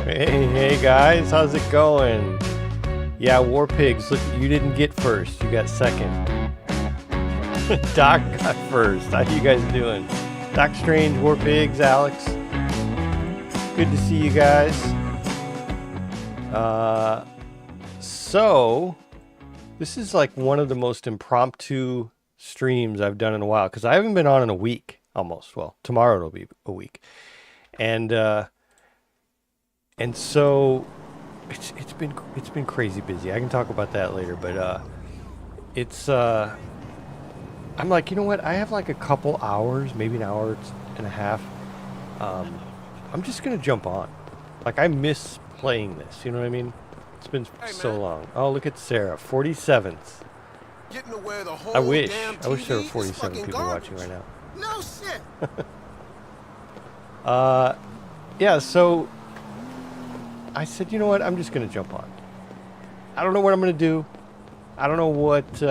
Hey guys, how's it going? Yeah, War Pigs, look, you didn't get first, you got second. Doc got first. How you guys doing? Doc Strange, War Pigs, Alex. Good to see you guys. So this is like one of the most impromptu streams I've done in a while because I haven't been on in a week almost. Well, tomorrow it'll be a week. And so it's been crazy busy. I can talk about that later, but I'm like, you know what? I have like a couple hours, maybe an hour and a half. I'm just gonna jump on. Like I miss playing this. You know what I mean? It's been so long. Oh, look at Sarah, 47th. I wish there were 47 people watching right now. No shit. Yeah. So I said, you know what? I'm just gonna jump on. I don't know what I'm gonna do. I don't know what.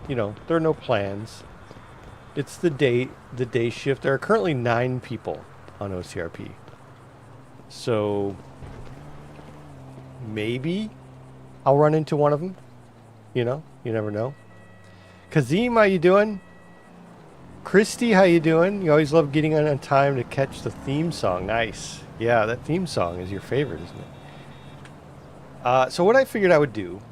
You know, there are no plans. It's the day shift. There are currently 9 people on OCRP. So maybe I'll run into one of them. You know, you never know. Kazim, how you doing? Christy, how you doing? You always love getting on time to catch the theme song. Nice. Yeah, that theme song is your favorite, isn't it? So what I figured I would do.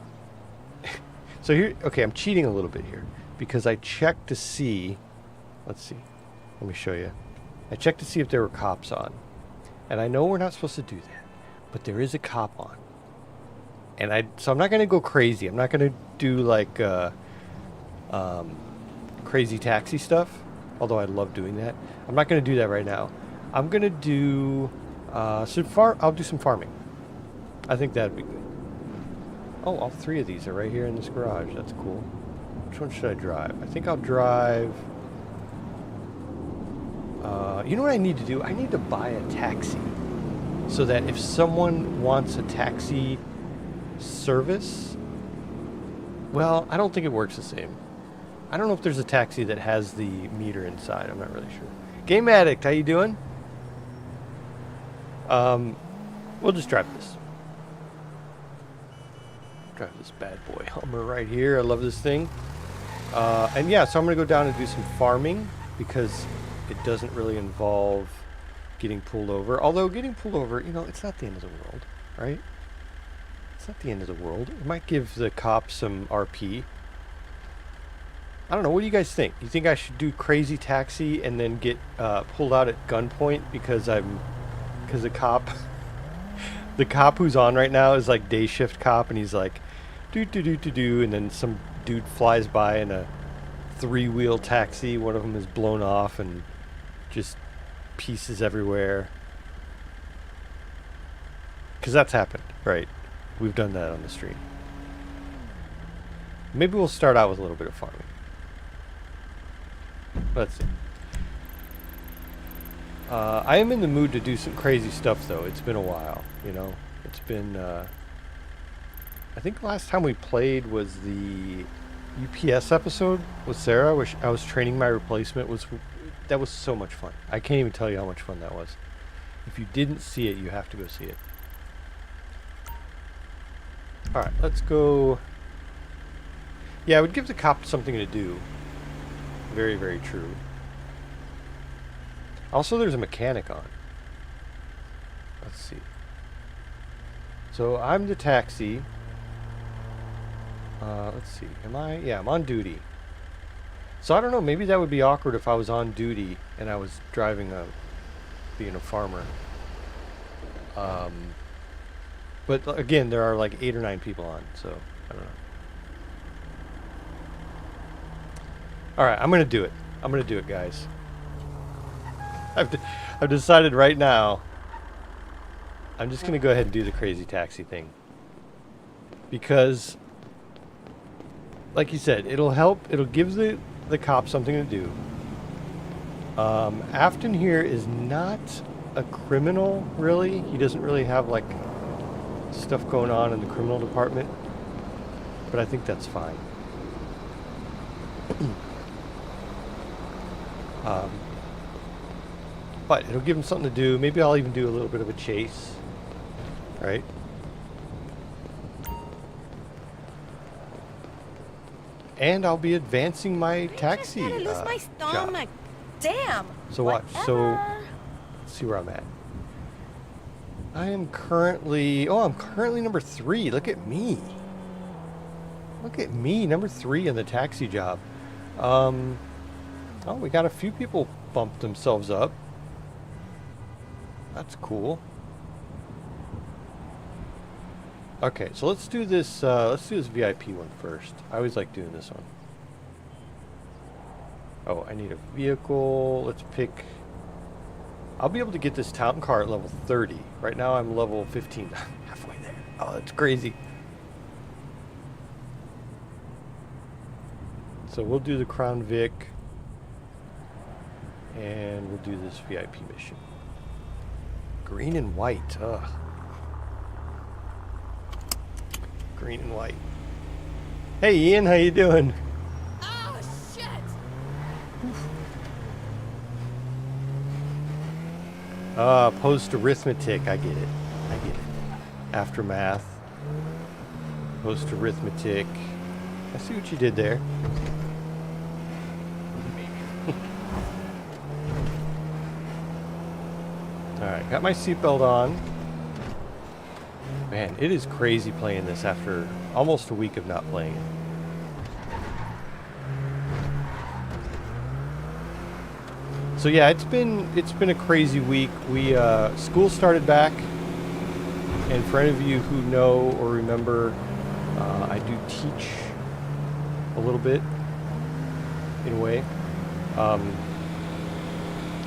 So here, okay, I'm cheating a little bit here because I checked to see. Let's see. Let me show you. I checked to see if there were cops on. And I know we're not supposed to do that, but there is a cop on. And so I'm not going to go crazy. I'm not going to do like crazy taxi stuff, although I love doing that. I'm not going to do that right now. I'm going to do I'll do some farming. I think that'd be good. Oh, all 3 of these are right here in this garage. That's cool. Which one should I drive? I think I'll drive. You know what I need to do? I need to buy a taxi so that if someone wants a taxi service, well, I don't think it works the same. I don't know if there's a taxi that has the meter inside. I'm not really sure. Game Addict, how you doing? We'll just drive this. Drive this bad boy Hummer right here. I love this thing. And yeah, so I'm going to go down and do some farming because it doesn't really involve getting pulled over. Although getting pulled over, you know, it's not the end of the world, right? It's not the end of the world. It might give the cops some RP. I don't know. What do you guys think? You think I should do crazy taxi and then get pulled out at gunpoint because the cop... The cop who's on right now is like day shift cop, and he's like, do, and then some dude flies by in a 3-wheel taxi. One of them is blown off and just pieces everywhere. Because that's happened, right? We've done that on the stream. Maybe we'll start out with a little bit of farming. Let's see. I am in the mood to do some crazy stuff, though. It's been a while, you know. It's been, I think last time we played was the UPS episode with Sarah, which I was training my replacement. That was so much fun. I can't even tell you how much fun that was. If you didn't see it, you have to go see it. All right, let's go. Yeah, it would give the cop something to do. Very, very true. Also, there's a mechanic on. Let's see. So I'm the taxi. Let's see. Am I? Yeah, I'm on duty. So I don't know. Maybe that would be awkward if I was on duty and I was driving being a farmer. But again, there are like 8 or 9 people on, so I don't know. All right, I'm gonna do it. I'm gonna do it, guys. I've decided right now I'm just going to go ahead and do the crazy taxi thing. Because, like you said, it'll help. It'll give the cops something to do. Afton here is not a criminal, really. He doesn't really have, like, stuff going on in the criminal department. But I think that's fine. But it'll give them something to do. Maybe I'll even do a little bit of a chase. Right? And I'll be advancing my taxi I just gotta lose my stomach. Damn. So watch. So let's see where I'm at. I am currently... Oh, I'm currently number 3. Look at me. Look at me, number 3 in the taxi job. Oh, we got a few people bumped themselves up. That's cool. Okay, so let's do this VIP one first. I always like doing this one. Oh, I need a vehicle. Let's pick... I'll be able to get this town car at level 30. Right now I'm level 15. Halfway there. Oh, that's crazy. So we'll do the Crown Vic. And we'll do this VIP mission. Green and white. Ugh. Green and white. Hey Ian, how you doing? Oh shit! Post arithmetic. I get it. I get it. Aftermath. Post arithmetic. I see what you did there. Alright, got my seatbelt on. Man, it is crazy playing this after almost a week of not playing it. So yeah, it's been a crazy week. We school started back, and for any of you who know or remember, I do teach a little bit, in a way.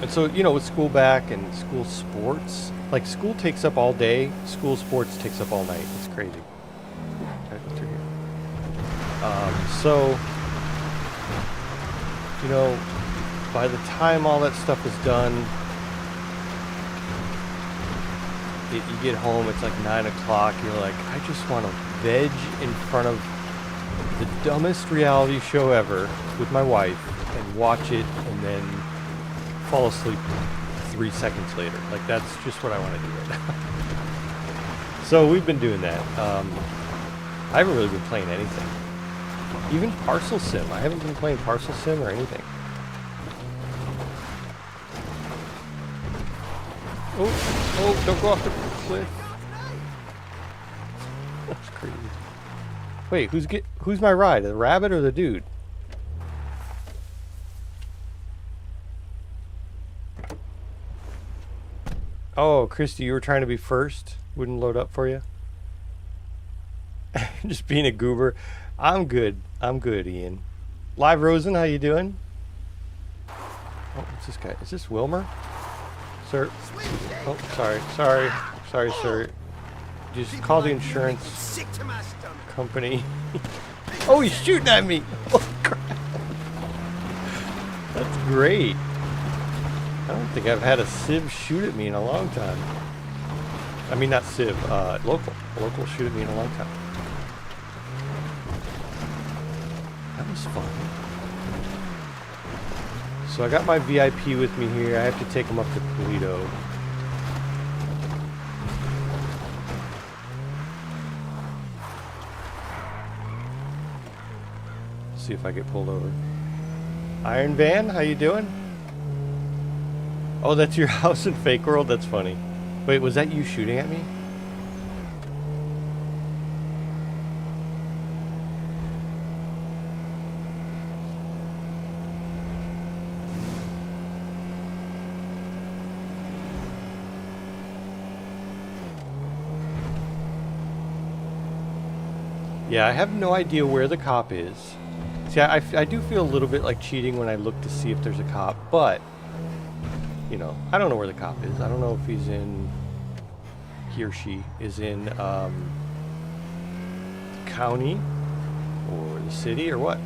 And so, you know, with school back and school sports, like school takes up all day, school sports takes up all night. It's crazy. Can I go through here? So, you know, by the time all that stuff is done, you get home, it's like 9 o'clock, you're like, I just want to veg in front of the dumbest reality show ever with my wife and watch it and then fall asleep 3 seconds later. Like, that's just what I want to do right now. So we've been doing that. I haven't really been playing anything. Even Parcel Sim. I haven't been playing Parcel Sim or anything. Oh, don't go off the cliff. That's crazy. Wait, who's my ride? The rabbit or the dude? Oh, Christy, you were trying to be first? Wouldn't load up for you? Just being a goober. I'm good. I'm good, Ian. Live Rosen, how you doing? Oh, what's this guy? Is this Wilmer? Sir? Oh, sorry, sir. Just call the insurance company. Oh, he's shooting at me! Oh, crap. That's great. I don't think I've had a Civ shoot at me in a long time. I mean, not Civ, local. A local shoot at me in a long time. That was fun. So I got my VIP with me here. I have to take him up to Toledo. See if I get pulled over. Iron Van, how you doing? Oh, that's your house in Fake World? That's funny. Wait, was that you shooting at me? Yeah, I have no idea where the cop is. See, I do feel a little bit like cheating when I look to see if there's a cop, but, you know, I don't know where the cop is. I don't know if he's in, he or she is in the county or the city or what.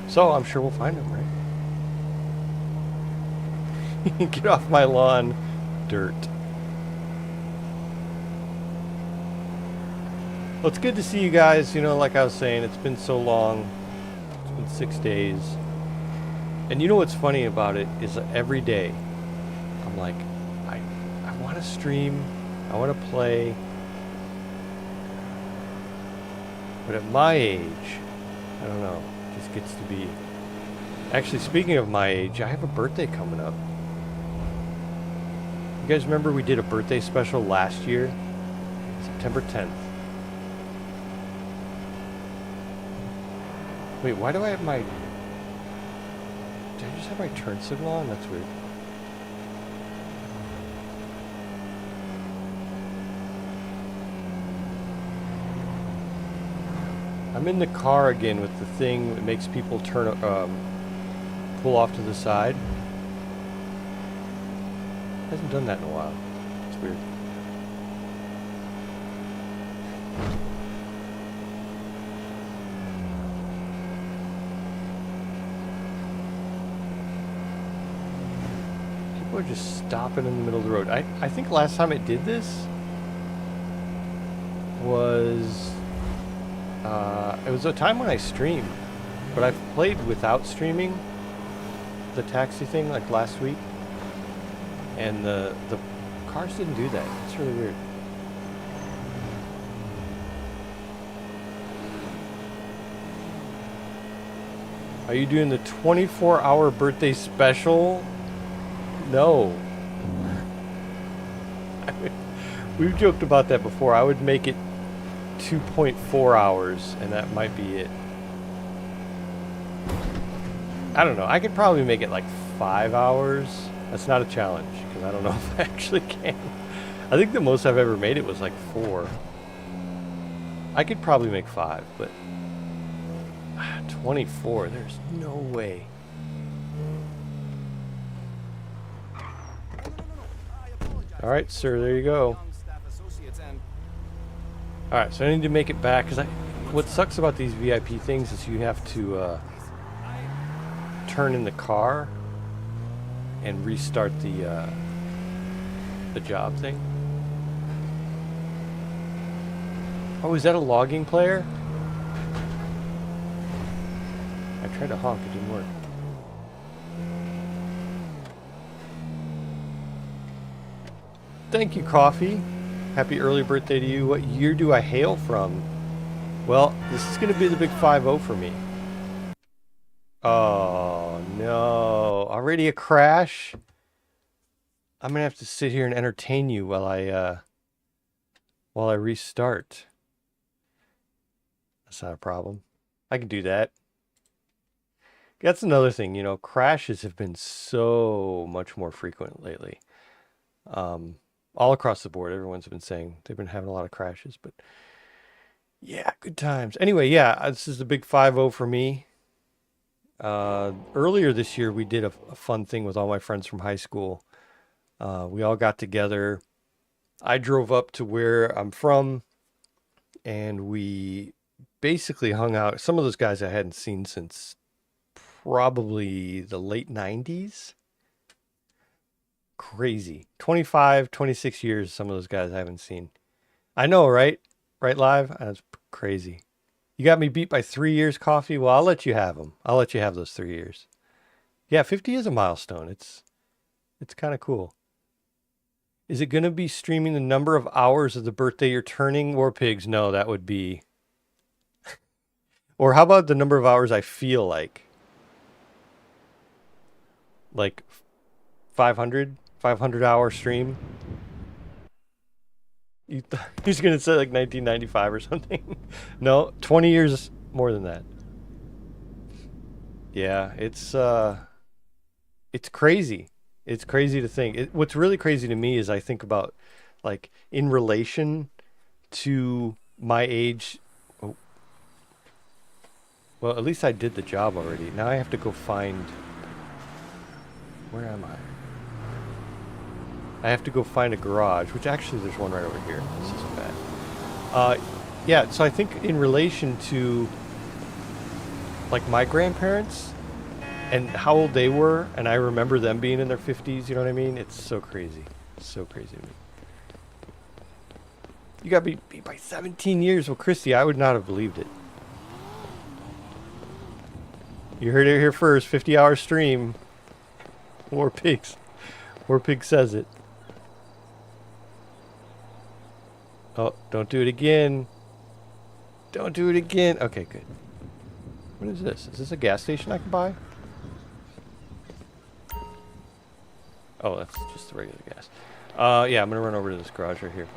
So I'm sure we'll find him, right? Get off my lawn, dirt. Well, it's good to see you guys. You know, like I was saying, it's been so long. It's been 6 days. And you know what's funny about it is that every day I'm like, I want to stream, I want to play, but at my age, I don't know, it just gets to be. Actually, speaking of my age, I have a birthday coming up. You guys remember we did a birthday special last year? September 10th. Wait, why do I have my... Did I just have my turn signal on? That's weird. I'm in the car again with the thing that makes people turn, pull off to the side. Hasn't done that in a while. It's weird. People are just stopping in the middle of the road. I think last time it did this was it was a time when I streamed, but I've played without streaming the taxi thing like last week, and the cars didn't do that. It's really weird. Are you doing the 24-hour birthday special? No. We've joked about that before. I would make it 2.4 hours, and that might be it. I don't know. I could probably make it like 5 hours. That's not a challenge, because I don't know if I actually can. I think the most I've ever made it was like 4. I could probably make 5, but 24, there's no way. All right, sir, there you go. All right, so I need to make it back, because what sucks about these VIP things is you have to turn in the car and restart the job thing. Oh, is that a logging player? I tried to honk, it didn't work. Thank you, Coffee. Happy early birthday to you. What year do I hail from? Well, this is going to be the big 5-0 for me. Oh, no. Already a crash? I'm going to have to sit here and entertain you while I restart. That's not a problem. I can do that. That's another thing, you know, crashes have been so much more frequent lately. All across the board, everyone's been saying they've been having a lot of crashes, but yeah, good times. Anyway, yeah, this is the big 5-0 for me. Earlier this year, we did a fun thing with all my friends from high school. We all got together. I drove up to where I'm from, and we basically hung out. Some of those guys I hadn't seen since probably the late 90s. Crazy. 25, 26 years, some of those guys I haven't seen. I know, right? Right, Live? That's crazy. You got me beat by 3 years, Coffee? Well, I'll let you have them. I'll let you have those 3 years. Yeah, 50 is a milestone. It's kind of cool. Is it going to be streaming the number of hours of the birthday you're turning? War Pigs? No, that would be... Or how about the number of hours I feel like? Like 500 hour stream. He's gonna say like 1995 or something. No, 20 years more than that. Yeah, it's crazy. It's crazy to think. What's really crazy to me is I think about, like, in relation to my age. Oh. Well, at least I did the job already. Now I have to go find. Where am I? I have to go find a garage, which actually there's one right over here. This isn't bad. Yeah, so I think in relation to, like, my grandparents and how old they were, and I remember them being in their 50s, you know what I mean? It's so crazy. It's so crazy to me. You got beat by 17 years. Well, Christy, I would not have believed it. You heard it here first. 50-hour stream. War Pigs. War Pig says it. Oh, don't do it again. Don't do it again. Okay, good. What is this? Is this a gas station I can buy? Oh, that's just the regular gas. Yeah, I'm gonna run over to this garage right here.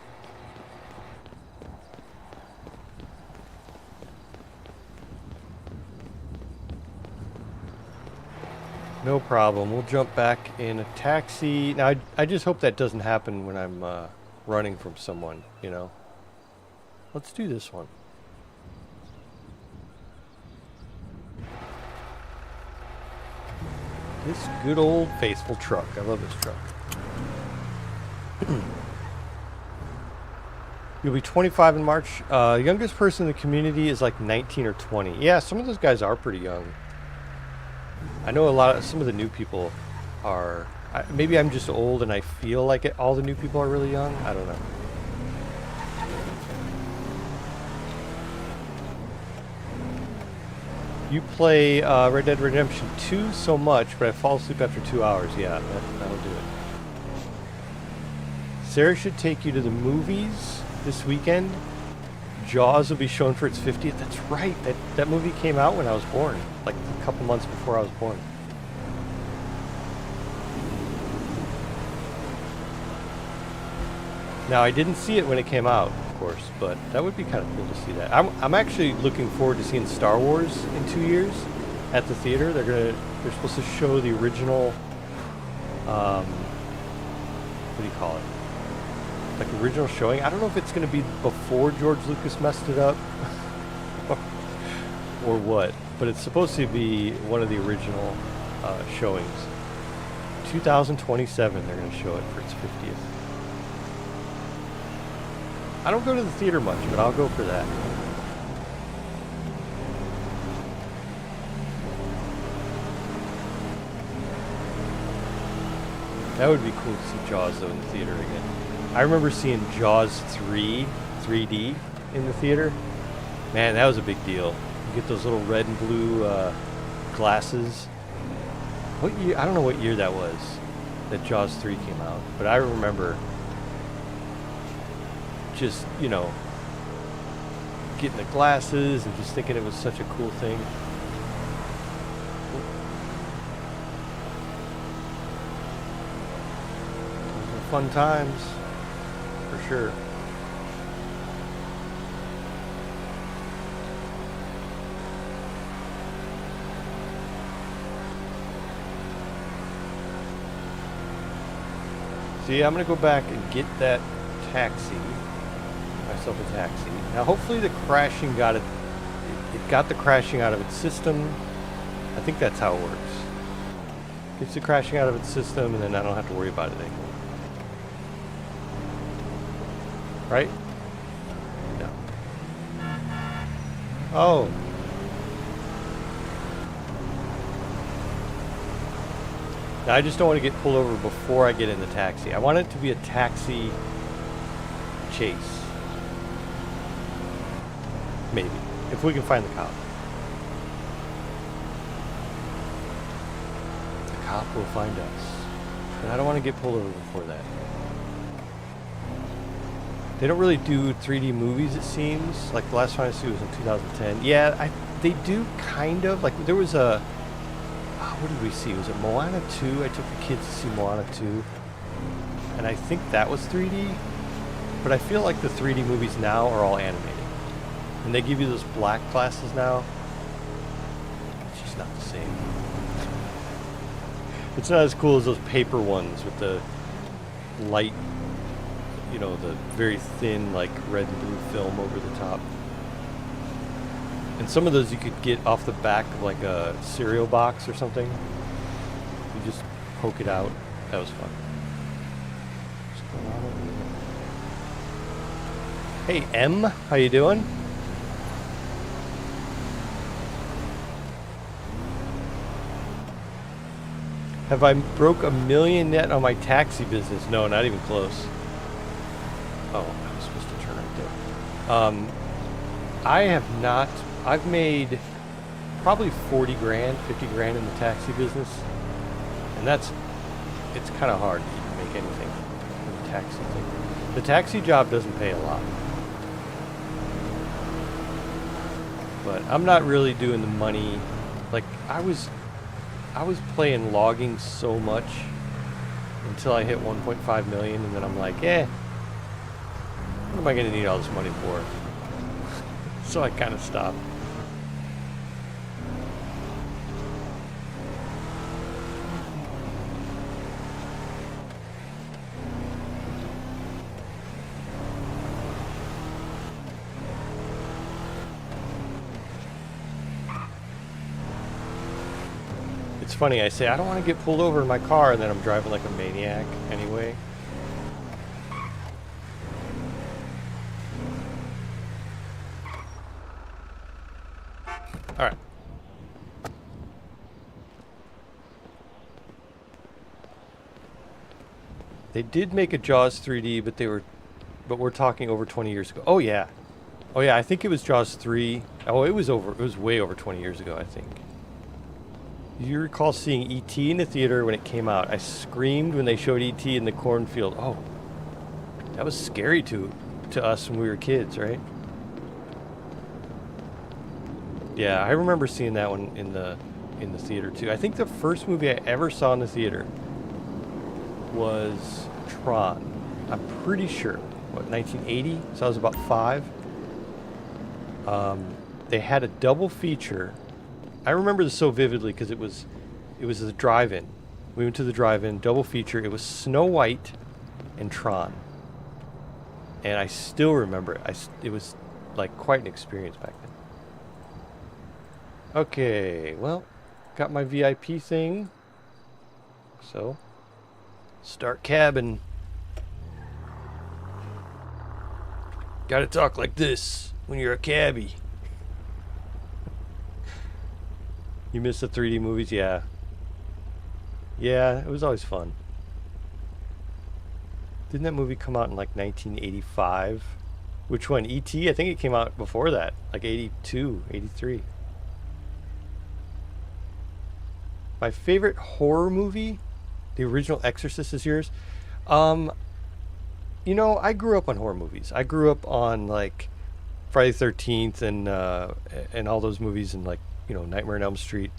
No problem. We'll jump back in a taxi. Now, I just hope that doesn't happen when I'm running from someone, you know. Let's do this one. This good old faithful truck. I love this truck. You'll be 25 in March. Youngest person in the community is like 19 or 20. Yeah, some of those guys are pretty young. I know some of the new people are, maybe I'm just old and I feel like all the new people are really young. I don't know. You play Red Dead Redemption 2 so much, but I fall asleep after 2 hours. Yeah, that'll do it. Sarah should take you to the movies this weekend. Jaws will be shown for its 50th. That's right. That movie came out when I was born, like a couple months before I was born. Now, I didn't see it when it came out, of course, but that would be kind of cool to see that. I'm actually looking forward to seeing Star Wars in 2 years at the theater. They're supposed to show the original, what do you call it? Like original showing. I don't know if it's going to be before George Lucas messed it up or what, but it's supposed to be one of the original showings. 2027 they're going to show it for its 50th. I don't go to the theater much, but I'll go for that. That would be cool to see Jaws though in the theater again. I remember seeing Jaws 3D in the theater. Man, that was a big deal. You get those little red and blue glasses. What year? I don't know what year that was that Jaws 3 came out, but I remember just, you know, getting the glasses and just thinking it was such a cool thing. Those were fun times. For sure. See, I'm gonna go back and get that taxi. Myself a taxi. Now hopefully the crashing got it. It got the crashing out of its system. I think that's how it works. Gets the crashing out of its system and then I don't have to worry about it anymore. Right? No. Oh. Now, I just don't want to get pulled over before I get in the taxi. I want it to be a taxi chase. Maybe. If we can find the cop. The cop will find us. But I don't want to get pulled over before that. They don't really do 3D movies, it seems. Like the last time I saw it was in 2010. Yeah, they do kind of. Like there was a, what did we see? Was it Moana 2? I took the kids to see Moana 2. And I think that was 3D. But I feel like the 3D movies now are all animated. And they give you those black glasses now. It's just not the same. It's not as cool as those paper ones with the light, you know, the very thin, like, red and blue film over the top. And some of those you could get off the back of, like, a cereal box or something. You just poke it out. That was fun. What's going on over here? Hey, M. How you doing? Have I broke $1 million net on my taxi business? No, not even close. Oh, I was supposed to turn right there. I have not. I've made probably 40 grand, 50 grand in the taxi business. And it's kind of hard to even make anything in the taxi thing. The taxi job doesn't pay a lot. But I'm not really doing the money. Like, I was playing logging so much until I hit 1.5 million, and then I'm like, what am I going to need all this money for? So I kind of stopped. It's funny, I say I don't want to get pulled over in my car, and then I'm driving like a maniac anyway. All right. They did make a Jaws 3D, but we're talking over 20 years ago. Oh yeah. Oh yeah, I think it was Jaws 3. Oh, it was way over 20 years ago, I think. You recall seeing E.T. in the theater when it came out. I screamed when they showed E.T. in the cornfield. Oh, that was scary to us when we were kids, right? Yeah, I remember seeing that one in the theater too. I think the first movie I ever saw in the theater was Tron. I'm pretty sure. What, 1980? So I was about 5. They had a double feature. I remember this so vividly because it was a drive-in. We went to the drive-in, double feature. It was Snow White and Tron. And I still remember it. It was like quite an experience back then. Okay, well, got my VIP thing. So, start cabbing. Gotta talk like this when you're a cabbie. You miss the 3D movies? Yeah. Yeah, it was always fun. Didn't that movie come out in like 1985? Which one? E.T.? I think it came out before that. Like 82, 83. My favorite horror movie? The original Exorcist is yours? You know, I grew up on horror movies. I grew up on like Friday the 13th and all those movies and like, you know, Nightmare on Elm Street.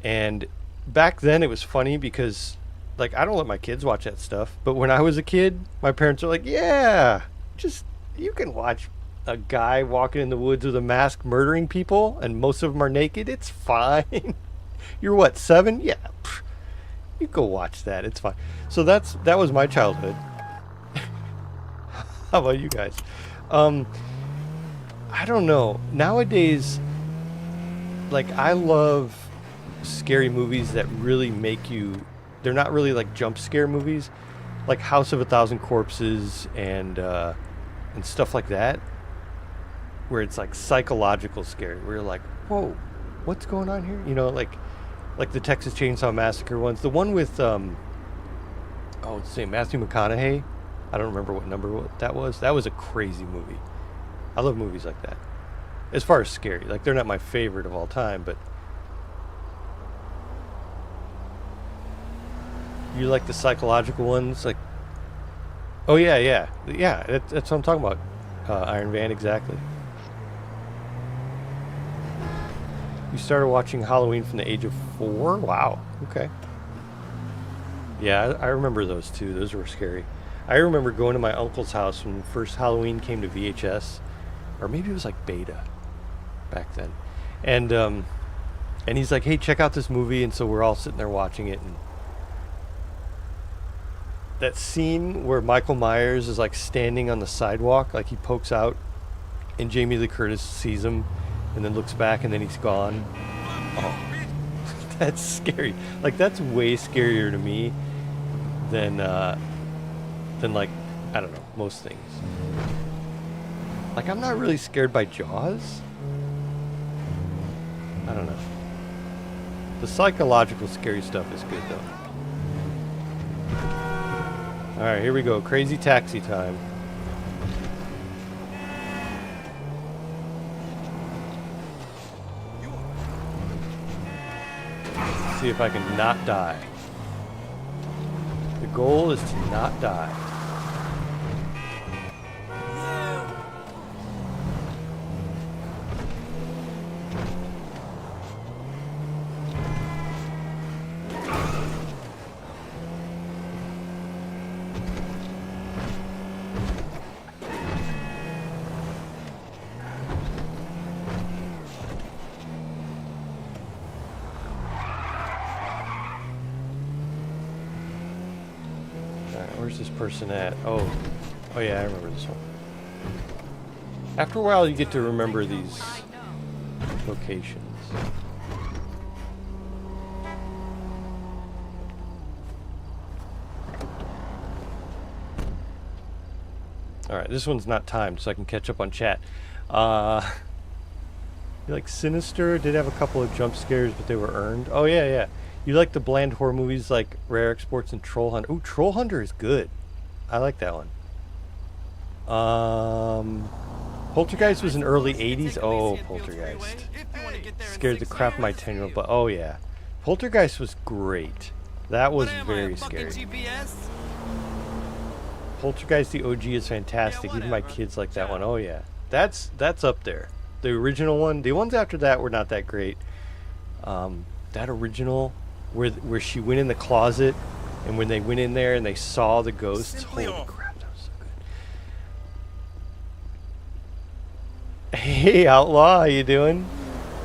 And back then it was funny because like I don't let my kids watch that stuff, but when I was a kid, my parents were like, "Yeah, just you can watch a guy walking in the woods with a mask murdering people and most of them are naked. It's fine." You're what, 7? Yeah. Pff, you go watch that. It's fine. So that was my childhood. How about you guys? I don't know. Nowadays, like, I love scary movies that really make you... They're not really, like, jump scare movies. Like House of a Thousand Corpses and stuff like that. Where it's, like, psychological scary. Where you're like, whoa, what's going on here? You know, like the Texas Chainsaw Massacre ones. The one with, let's say Matthew McConaughey. I don't remember what number that was. That was a crazy movie. I love movies like that. As far as scary, like they're not my favorite of all time, but you like the psychological ones, like, oh yeah. That's what I'm talking about. Iron Van, exactly. You started watching Halloween from the age of 4? Wow. Okay. Yeah, I remember those too. Those were scary. I remember going to my uncle's house when first Halloween came to VHS, or maybe it was like Beta back then. And he's like, "Hey, check out this movie." And so we're all sitting there watching it, and that scene where Michael Myers is like standing on the sidewalk, like he pokes out and Jamie Lee Curtis sees him and then looks back and then he's gone. Oh, that's scary. Like, that's way scarier to me than like, I don't know, most things. Like, I'm not really scared by Jaws. I don't know. The psychological scary stuff is good though. Alright, here we go. Crazy taxi time. See if I can not die. The goal is to not die. Where's this person at? Oh yeah, I remember this one. After a while, you get to remember these locations. Alright, this one's not timed, so I can catch up on chat. You like Sinister? Did have a couple of jump scares, but they were earned. Oh yeah, yeah. You like the bland horror movies like Rare Exports and Troll Hunter? Ooh, Troll Hunter is good. I like that one. Poltergeist was in early 80s. Oh, Poltergeist. Scared the crap out of my 10-year-old, but oh yeah. Poltergeist was great. That was very scary. Poltergeist the OG is fantastic. Even my kids like that one. Oh yeah. That's up there. The original one. The ones after that were not that great. That original where she went in the closet, and when they went in there and they saw the ghosts, holy crap, that was so good. Hey Outlaw, how you doing?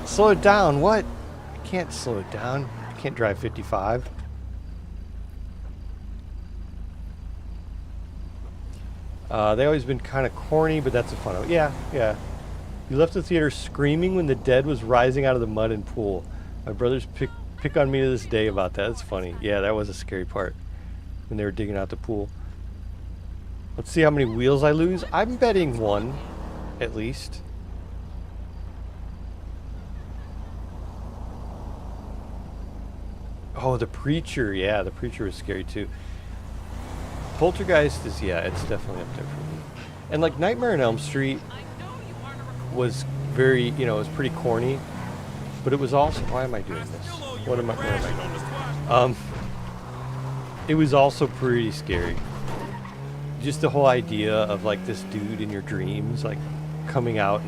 Slow it down. What? I can't slow it down. I can't drive 55. They always been kind of corny, but that's a fun one. Yeah, yeah. You left the theater screaming when the dead was rising out of the mud and pool. My brothers pick on me to this day about that. That's funny. Yeah, that was a scary part when they were digging out the pool. Let's see how many wheels I lose. I'm betting one, at least. Oh, the Preacher. Yeah, the Preacher was scary too. Poltergeist is, yeah, it's definitely up there for me. And like Nightmare on Elm Street was very, you know, it was pretty corny. But it was also, why am I doing this? What am I doing? It was also pretty scary. Just the whole idea of like this dude in your dreams, like coming out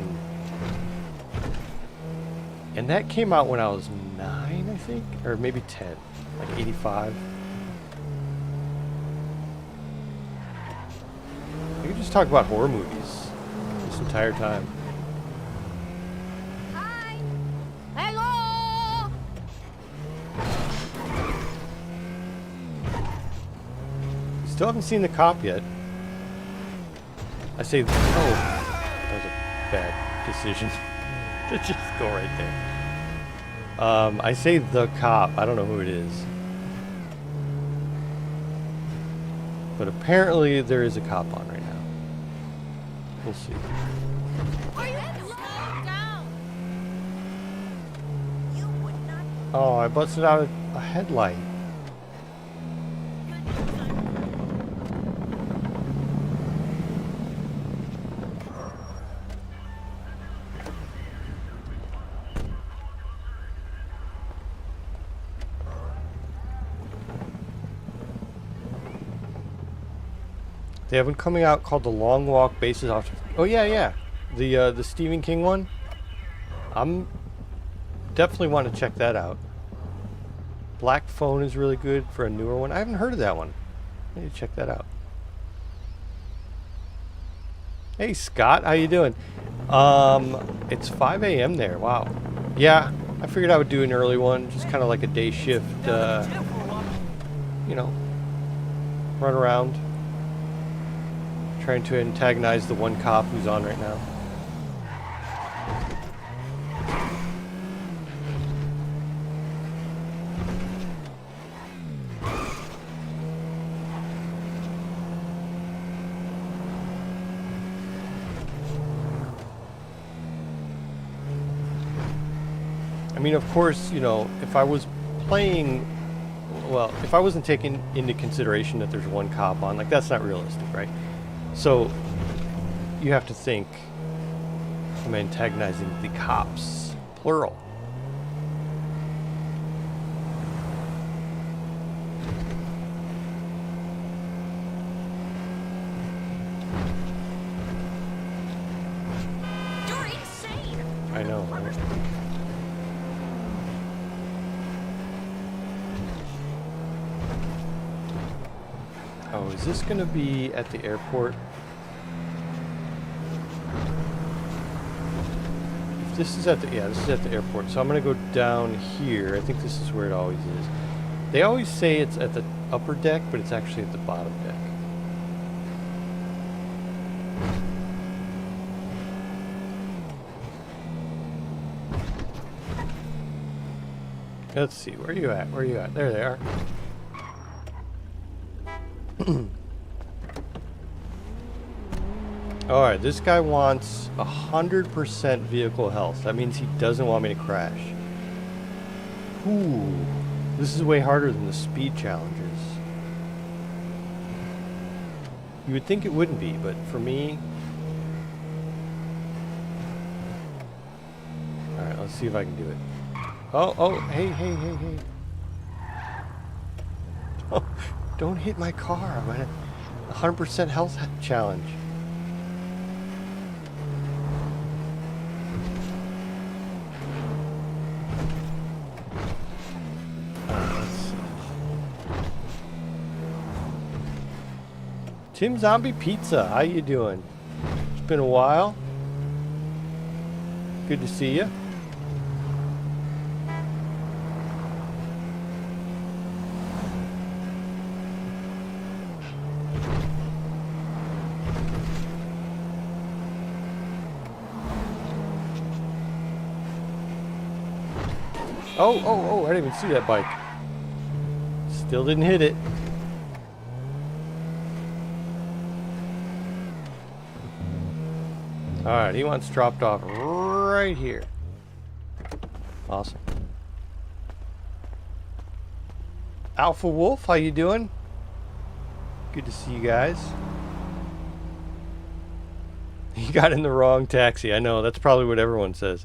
and that came out when I was 9, I think, or maybe 10, like 85. I could just talk about horror movies this entire time. Still haven't seen the cop yet. I say, oh, that was a bad decision to just go right there. I say the cop. I don't know who it is. But apparently there is a cop on right now. We'll see. Oh, I busted out a headlight. They have one coming out called The Long Walk Bases Off. Oh yeah, yeah, the Stephen King one. I'm definitely want to check that out. Black Phone is really good for a newer one. I haven't heard of that one. I need to check that out. Hey Scott, how you doing? It's 5 a.m. there. Wow. Yeah, I figured I would do an early one, just kind of like a day shift. You know, run around. Trying to antagonize the one cop who's on right now. I mean, of course, you know, if I was playing, well, if I wasn't taking into consideration that there's one cop on, like, that's not realistic, right? So, you have to think, I'm antagonizing the cops, plural. Oh, is this going to be at the airport? If this is at the, yeah, this is at the airport. So I'm going to go down here. I think this is where it always is. They always say it's at the upper deck, but it's actually at the bottom deck. Let's see, where are you at? Where are you at? There they are. Alright, this guy wants 100% vehicle health. That means he doesn't want me to crash. Ooh, this is way harder than the speed challenges. You would think it wouldn't be, but for me... Alright, let's see if I can do it. Oh, hey. Oh, don't hit my car. I'm at a 100% health challenge. Let's see. Tim Zombie Pizza, how you doing? It's been a while. Good to see you. Oh, I didn't even see that bike. Still didn't hit it. Alright, he wants dropped off right here. Awesome. Alpha Wolf, how you doing? Good to see you guys. You got in the wrong taxi. I know, that's probably what everyone says.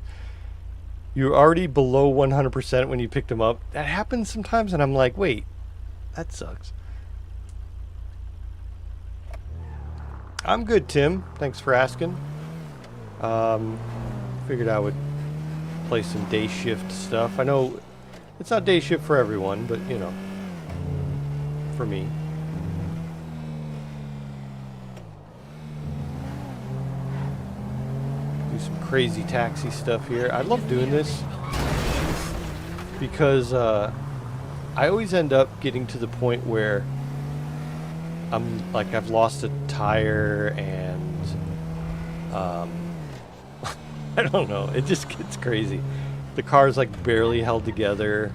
You're already below 100% when you picked him up. That happens sometimes, and I'm like, wait, that sucks. I'm good, Tim. Thanks for asking. Figured I would play some day shift stuff. I know it's not day shift for everyone, but, you know, for me. Some crazy taxi stuff here. I love doing this because I always end up getting to the point where I'm like, I've lost a tire and I don't know, it just gets crazy. The car's like barely held together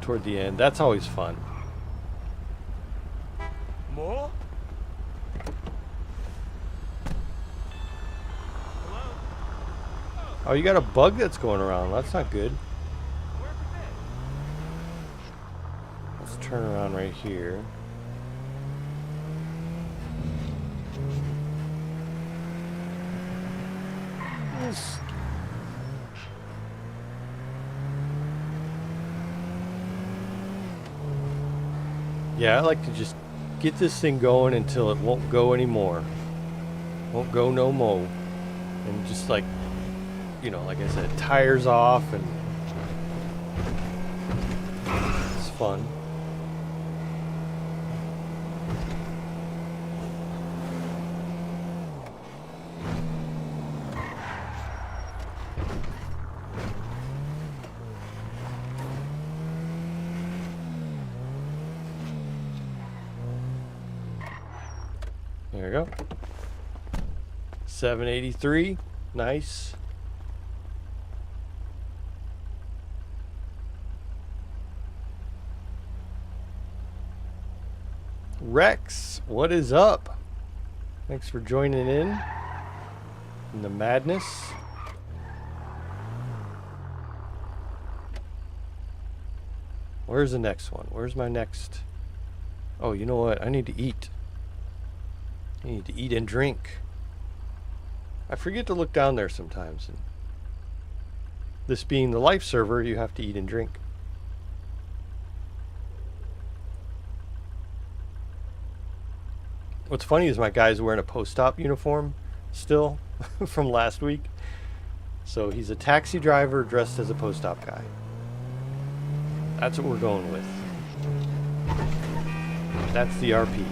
toward the end. That's always fun. More? Oh, you got a bug that's going around. That's not good. Let's turn around right here. Yes. Yeah, I like to just get this thing going until it won't go anymore. Won't go no more. And just like, you know, like I said, tires off, and it's fun. There we go. 783, nice. Rex, what is up? Thanks for joining in the madness. Where's the next one? Where's my next? Oh, you know what? I need to eat. I need to eat and drink. I forget to look down there sometimes. And this being the life server, you have to eat and drink. What's funny is my guy's wearing a post-op uniform still from last week. So he's a taxi driver dressed as a post-op guy. That's what we're going with. That's the RP.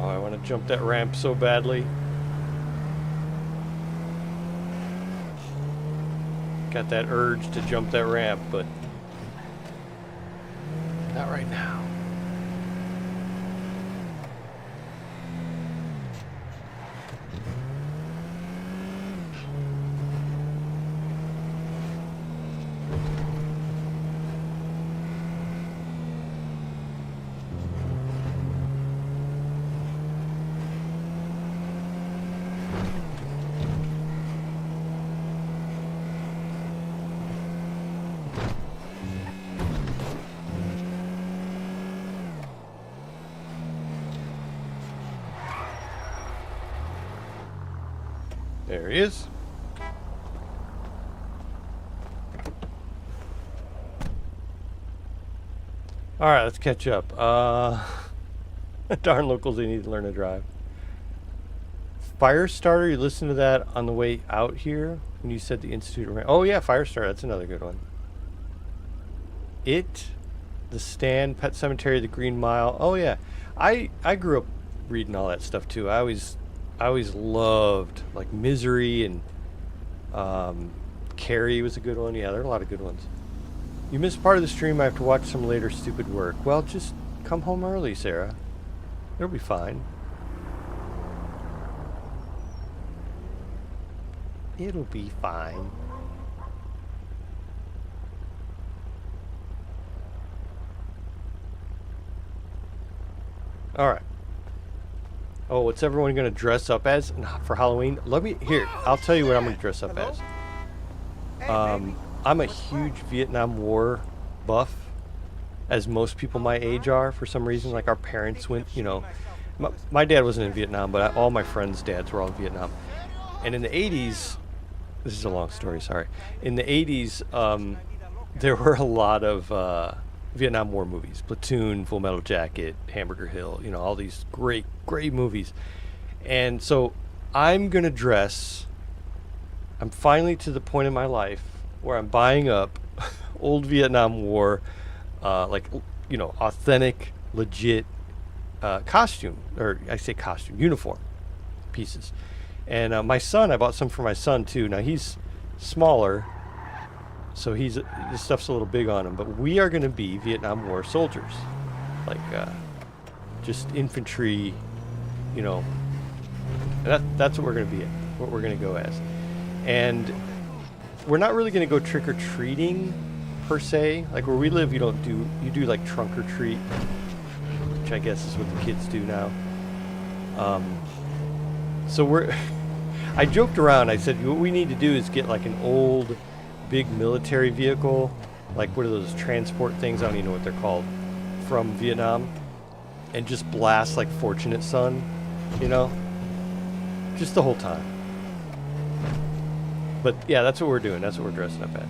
Oh, I want to jump that ramp so badly. Got that urge to jump that ramp, but not right now. There he is. Alright, let's catch up. Darn locals, they need to learn to drive. Firestarter, you listened to that on the way out here when you said the Institute of... Oh yeah, Firestarter, that's another good one. It, The Stand, Pet Cemetery, The Green Mile. Oh yeah, I grew up reading all that stuff too. I always loved like Misery, and Carrie was a good one. Yeah, there are a lot of good ones. You missed part of the stream. I have to watch some later stupid work. Well, just come home early, Sarah. It'll be fine. It'll be fine. All right. Oh, what's everyone going to dress up as for Halloween? I'll tell you what I'm going to dress up as. I'm a huge Vietnam War buff, as most people my age are for some reason. Like our parents went, you know, my dad wasn't in Vietnam, but all my friends' dads were all in Vietnam. And in the 80s, this is a long story, sorry. In the 80s, there were a lot of Vietnam War movies. Platoon, Full Metal Jacket, Hamburger Hill, you know, all these great movies. And so I'm going to dress, I'm finally to the point in my life where I'm buying up old Vietnam War, like, you know, authentic, legit costume, or I say costume, uniform pieces. And my son, I bought some for my son too. Now he's smaller, so this stuff's a little big on him, but we are going to be Vietnam War soldiers, like just infantry, you know. That's what we're going to be, what we're going to go as. And we're not really going to go trick or treating per se. Like where we live, you do like trunk or treat, which I guess is what the kids do now. So I joked around. I said what we need to do is get like an old, big military vehicle, like what are those transport things? I don't even know what they're called, from Vietnam, and just blast like Fortunate Son, you know, just the whole time. But yeah, that's what we're doing. That's what we're dressing up as.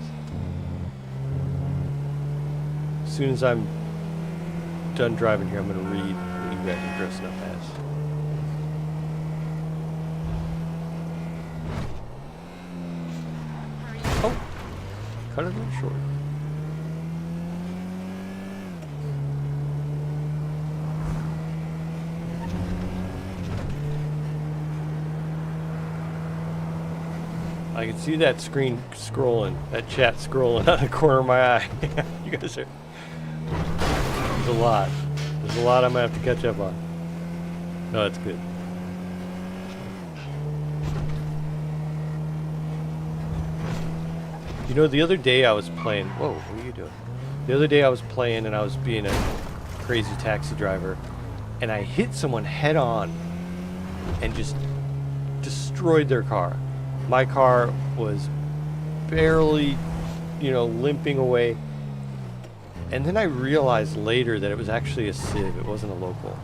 As soon as I'm done driving here, I'm going to read what you guys are dressing up as. Oh, cut it a little short. I can see that screen scrolling, that chat scrolling out of the corner of my eye. You guys are... There's a lot. There's a lot I'm going to have to catch up on. No, that's good. You know, the other day I was playing... Whoa, what are you doing? The other day I was playing and I was being a crazy taxi driver, and I hit someone head on and just destroyed their car. My car was barely, you know, limping away. And then I realized later that it was actually a Civ. It wasn't a local.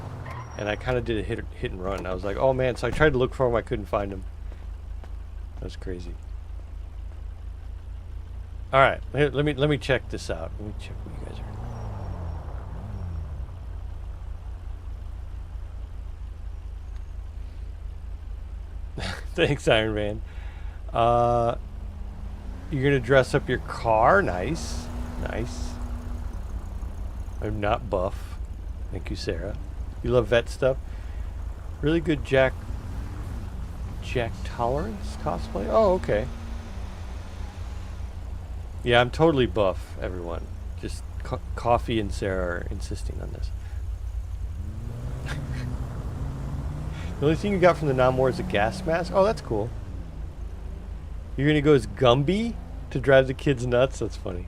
And I kind of did a hit and run. I was like, oh man. So I tried to look for him. I couldn't find him. That was crazy. All right. Let me check this out. Let me check what you guys are. Thanks, Iron Man. You're gonna dress up your car. Nice. Nice. I'm not buff. Thank you, Sarah. You love vet stuff. Really good Jack Tolerance cosplay. Oh, okay. Yeah, I'm totally buff, everyone. Just Coffee and Sarah are insisting on this. The only thing you got from the non-war is a gas mask. Oh, that's cool. You're gonna go as Gumby to drive the kids nuts? That's funny.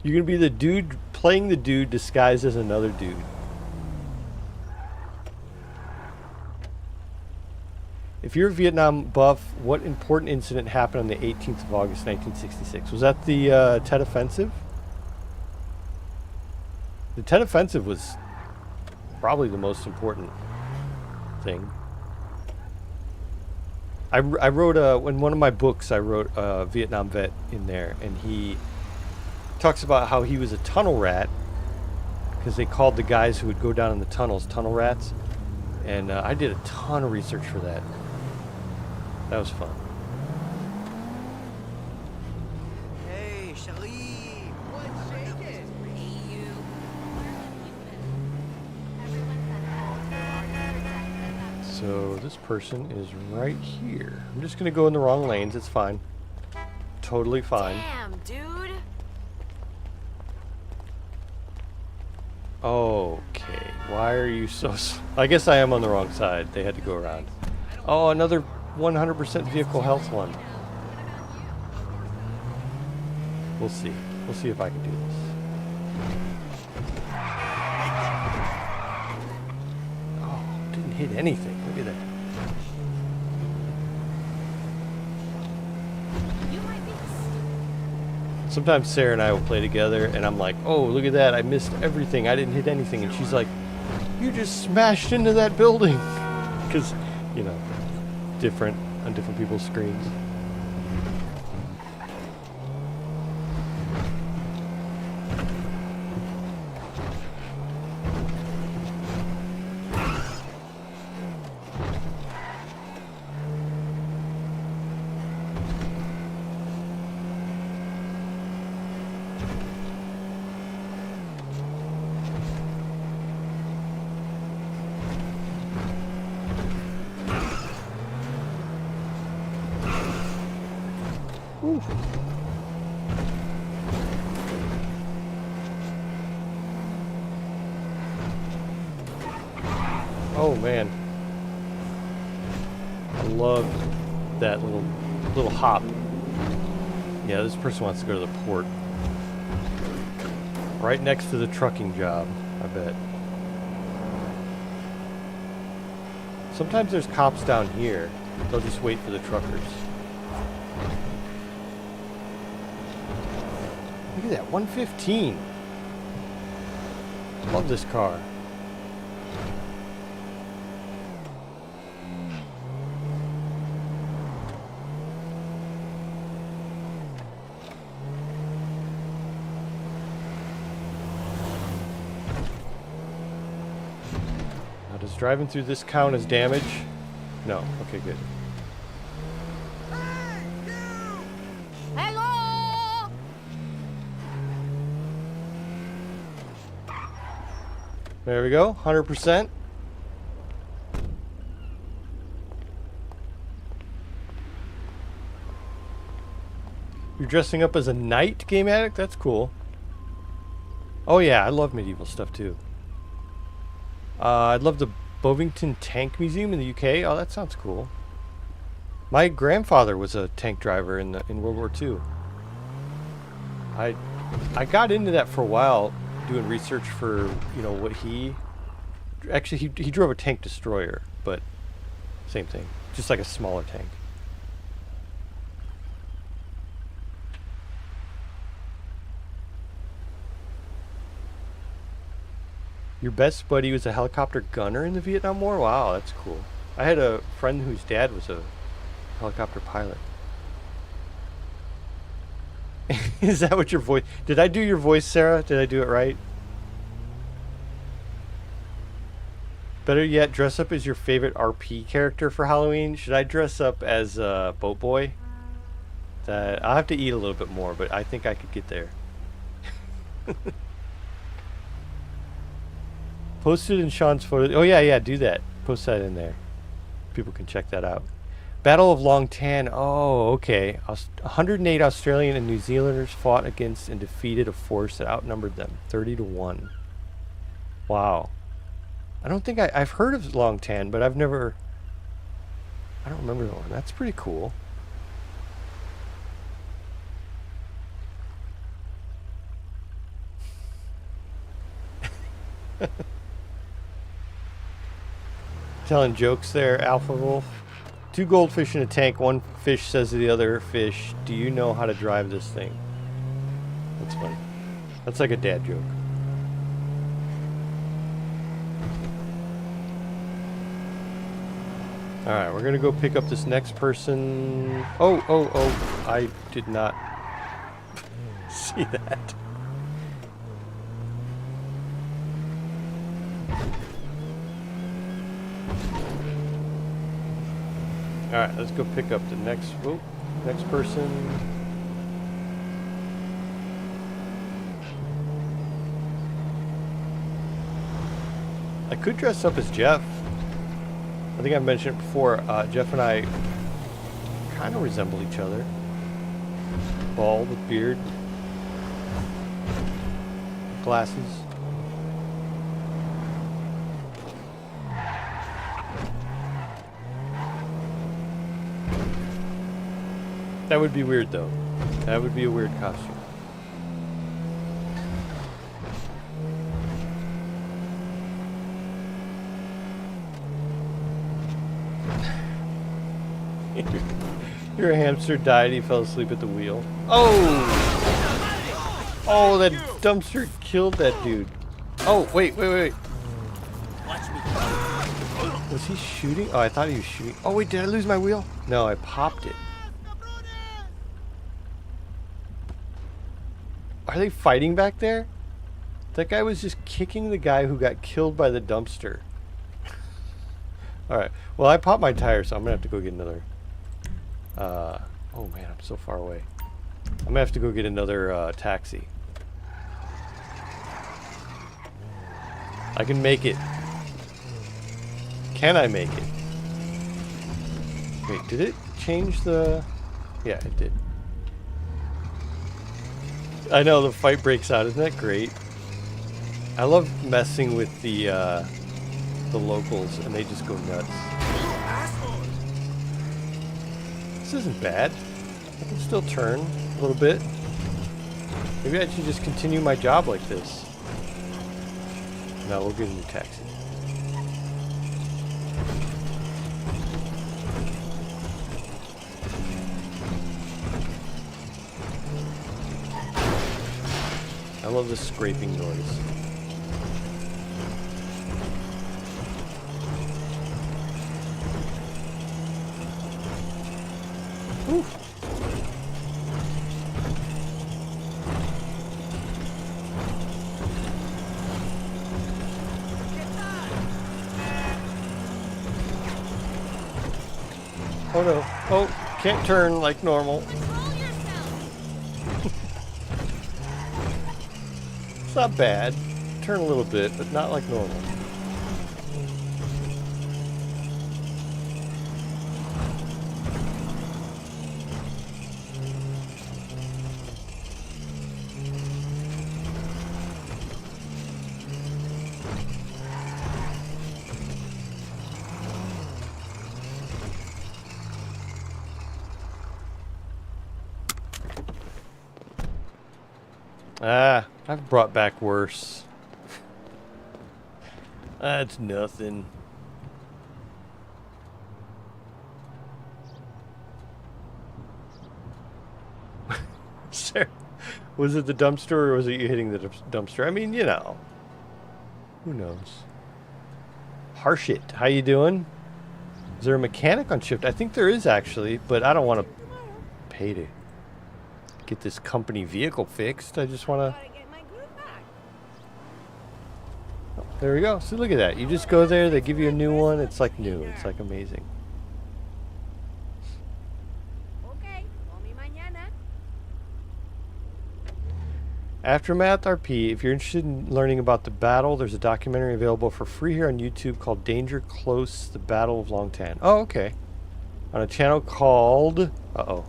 You're gonna be the dude playing the dude disguised as another dude. If you're a Vietnam buff, what important incident happened on the 18th of August, 1966? Was that the Tet Offensive? The Tet Offensive was probably the most important thing. I wrote in one of my books, I wrote a Vietnam vet in there, and he talks about how he was a tunnel rat because they called the guys who would go down in the tunnels tunnel rats, and I did a ton of research for that. That was fun. Hey, Charlie! What's shaking? Hey, you. So this person is right here. I'm just gonna go in the wrong lanes. It's fine. Totally fine. Damn, dude. Okay. Why are you so... I guess I am on the wrong side. They had to go around. Oh, another 100% vehicle health one. We'll see. We'll see if I can do this. Oh, didn't hit anything. Look at that. Sometimes Sarah and I will play together, and I'm like, oh, look at that. I missed everything. I didn't hit anything. And she's like, you just smashed into that building. Because, you know, different on different people's screens. Ooh. Oh man, I love that little hop. Yeah, this person wants to go to the port, right next to the trucking job. I bet. Sometimes there's cops down here. They'll just wait for the truckers. Look at that, 115. Love this car. Now, does driving through this count as damage? No. Okay, good. Hello. There we go, 100%. You're dressing up as a knight, Game Addict? That's cool. Oh yeah, I love medieval stuff too. I'd love the Bovington Tank Museum in the UK. Oh, that sounds cool. My grandfather was a tank driver in World War II. I got into that for a while, doing research for, you know, what he... Actually, he drove a tank destroyer, but same thing. Just like a smaller tank. Your best buddy was a helicopter gunner in the Vietnam War? Wow, that's cool. I had a friend whose dad was a helicopter pilot. Is that what your voice... Did I do your voice, Sarah? Did I do it right? Better yet, dress up as your favorite RP character for Halloween. Should I dress up as Boat Boy? I'll have to eat a little bit more, but I think I could get there. Post it in Sean's photo. Oh, yeah, do that. Post that in there. People can check that out. Battle of Long Tan. Oh, okay. 108 Australian and New Zealanders fought against and defeated a force that outnumbered them. 30-1. Wow. I don't think I've heard of Long Tan, but I've never... I don't remember the one. That's pretty cool. Telling jokes there, Alpha Wolf. 2 goldfish in a tank. One fish says to the other fish, "Do you know how to drive this thing?" That's funny. That's like a dad joke. Alright, we're gonna go pick up this next person. Oh, I did not see that. Alright, let's go pick up the next person. I could dress up as Jeff. I think I mentioned it before. Jeff and I kind of resemble each other. Bald with beard. Glasses. That would be weird, though. That would be a weird costume. Your hamster died. He fell asleep at the wheel. Oh! Oh, that dumpster killed that dude. Oh, wait. Was he shooting? Oh, I thought he was shooting. Oh, wait, did I lose my wheel? No, I popped it. Are they fighting back there? That guy was just kicking the guy who got killed by the dumpster. Alright. Well, I popped my tire, so I'm going to have to go get another... oh man, I'm so far away. I'm going to have to go get another taxi. I can make it. Can I make it? Wait, did it change the... Yeah, it did. I know, the fight breaks out. Isn't that great? I love messing with the locals, and they just go nuts. This isn't bad. I can still turn a little bit. Maybe I should just continue my job like this. No, we'll get a new taxi. I love the scraping noise. Ooh. Oh no. Oh, can't turn like normal. It's not bad. Turn a little bit, but not like normal. Ah, I've brought back worse. That's nothing. Sarah, was it the dumpster or was it you hitting the dumpster? I mean, you know. Who knows? Harshit, how you doing? Is there a mechanic on shift? I think there is actually, but I don't want to pay to get this company vehicle fixed. I just want to... Oh, there we go. So look at that. You just go there, they give you a new one. It's like new. It's like amazing. Aftermath RP, if you're interested in learning about the battle, there's a documentary available for free here on YouTube called Danger Close, The Battle of Long Tan. Oh, okay. On a channel called... Uh-oh.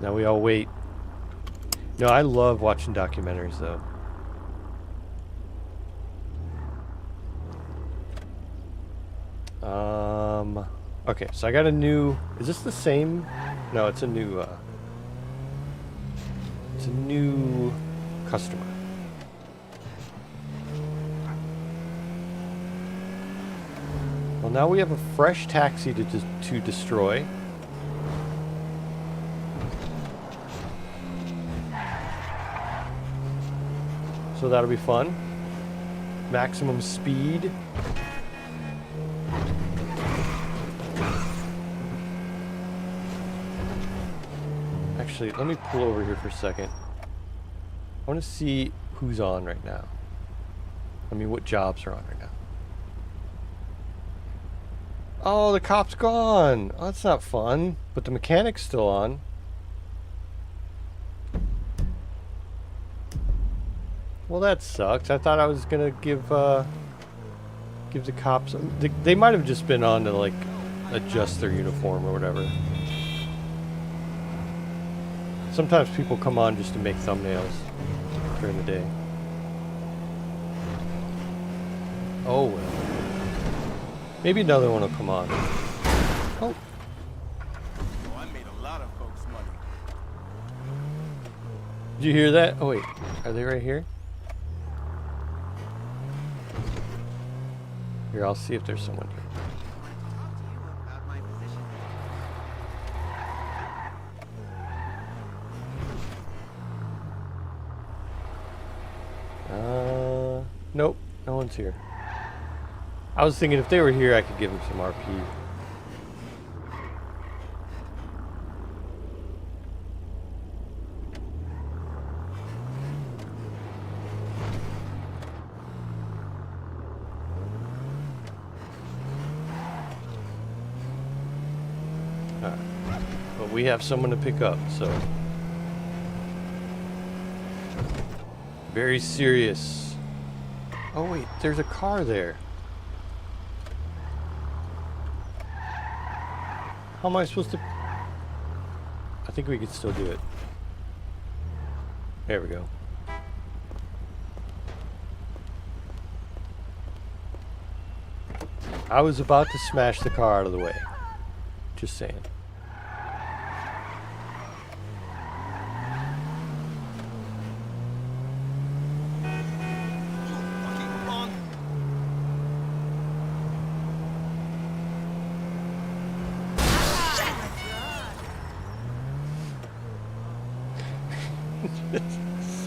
Now we all wait. No, I love watching documentaries, though. Okay, so I got a new... Is this the same? No, it's a new, it's a new customer. Well, now we have a fresh taxi to destroy. So that'll be fun. Maximum speed. Actually, let me pull over here for a second. I want to see who's on right now. I mean, what jobs are on right now. Oh, the cop's gone. Oh, that's not fun. But the mechanic's still on. Well, that sucks. I thought I was gonna give the cops... They might have just been on to, like, adjust their uniform or whatever. Sometimes people come on just to make thumbnails during the day. Oh, well. Maybe another one will come on. Oh. I made a lot of folks money. Did you hear that? Oh, wait. Are they right here? Here, I'll see if there's someone here. Talk to you about my position. Nope. No one's here. I was thinking if they were here, I could give them some RP. Alright. But we have someone to pick up, so... Very serious. Oh wait, there's a car there. How am I supposed to... I think we could still do it. There we go. I was about to smash the car out of the way. Just saying.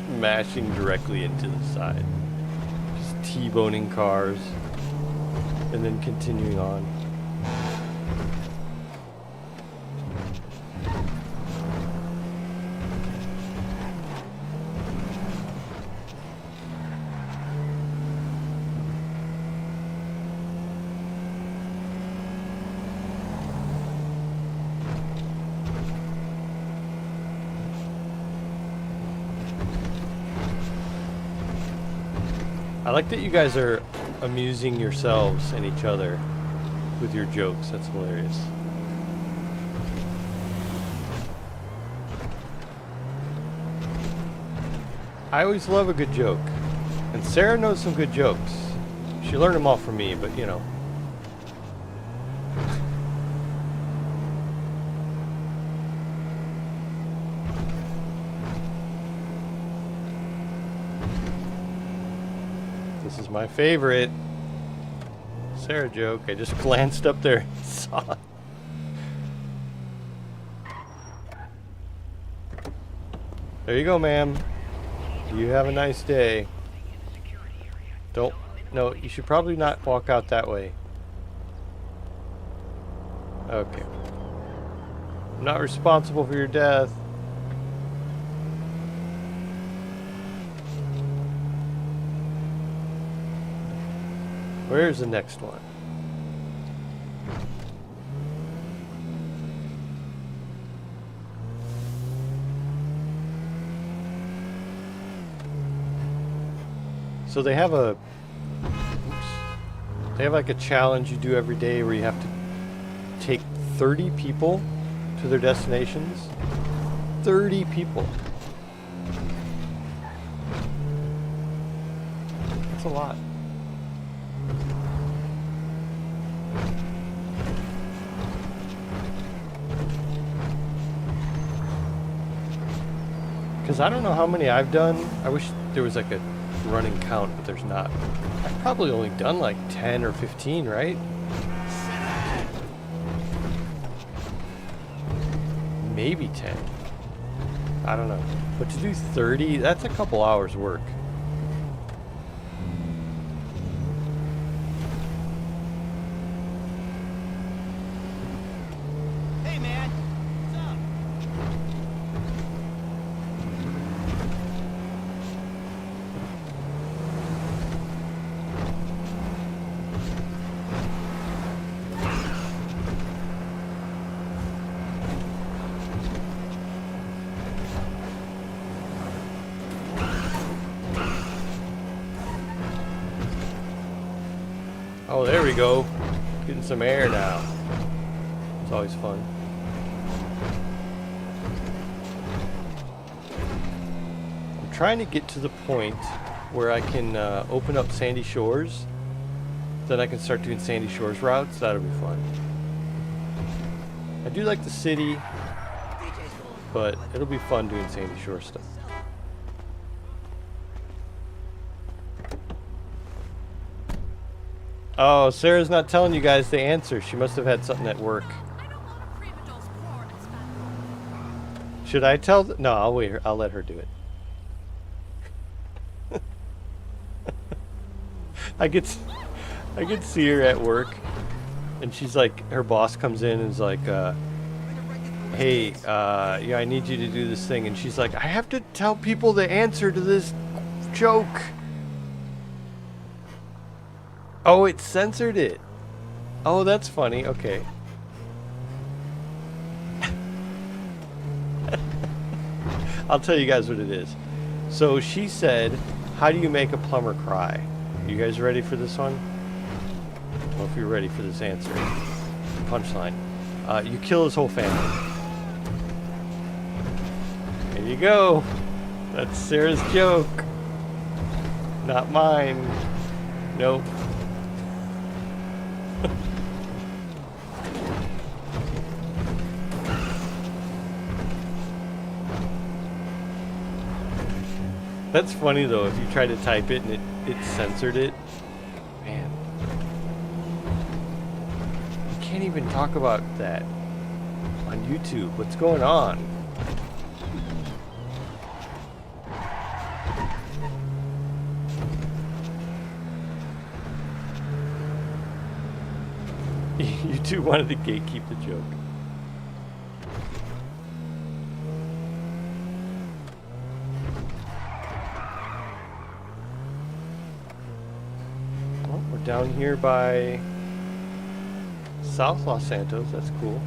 Smashing directly into the side. Just T-boning cars. And then continuing on. I like that you guys are amusing yourselves and each other with your jokes. That's hilarious. I always love a good joke. And Sarah knows some good jokes. She learned them all from me, but you know. This is my favorite. Sarah joke. I just glanced up there and saw. There you go, ma'am. You have a nice day. Don't. No, you should probably not walk out that way. Okay. I'm not responsible for your death. Where's the next one? So they have a... They have like a challenge you do every day where you have to take 30 people to their destinations. 30 people. That's a lot. Because I don't know how many I've done. I wish there was like a running count, but there's not. I've probably only done like 10 or 15, right? Maybe 10. I don't know. But to do 30, that's a couple hours work. Hey, man. What's up? Oh, there we go. Getting some air now. It's always fun. I'm trying to get to the point where I can open up Sandy Shores. Then I can start doing Sandy Shores routes. That'll be fun. I do like the city, but it'll be fun doing Sandy Shore stuff. Oh, Sarah's not telling you guys the answer. She must have had something at work. Should I tell? No, I'll wait. I'll let her do it. I could see her at work, and she's like, her boss comes in and is like, "Hey, yeah, I need you to do this thing," and she's like, "I have to tell people the answer to this joke." Oh, it censored it. Oh, that's funny. Okay. I'll tell you guys what it is. So she said, how do you make a plumber cry? You guys ready for this one? I don't know if you're ready for this answer. Punchline. You kill his whole family. There you go. That's Sarah's joke. Not mine. Nope. That's funny though, if you try to type it and it censored it. Man. You can't even talk about that on YouTube. What's going on? YouTube wanted to gatekeep the joke. Down here by South Los Santos. That's cool.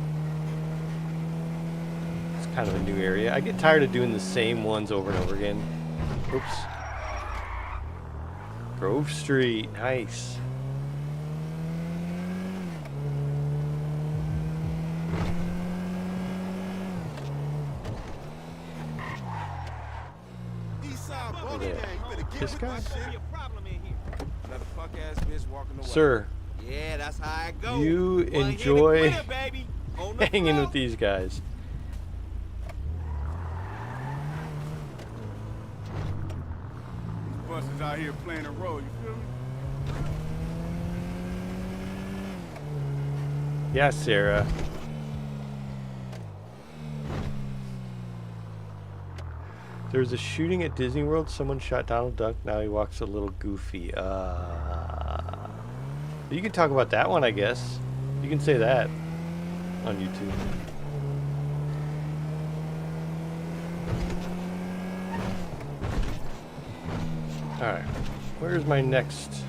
It's kind of a new area. I get tired of doing the same ones over and over again. Oops. Grove Street. Nice. This guy? Sir, yeah, that's how I go. You enjoy hanging with these guys. These busters out here playing a role, you feel me? Yeah, Sarah. There was a shooting at Disney World. Someone shot Donald Duck. Now he walks a little goofy. You can talk about that one, I guess. You can say that on YouTube. Alright. Where's my next...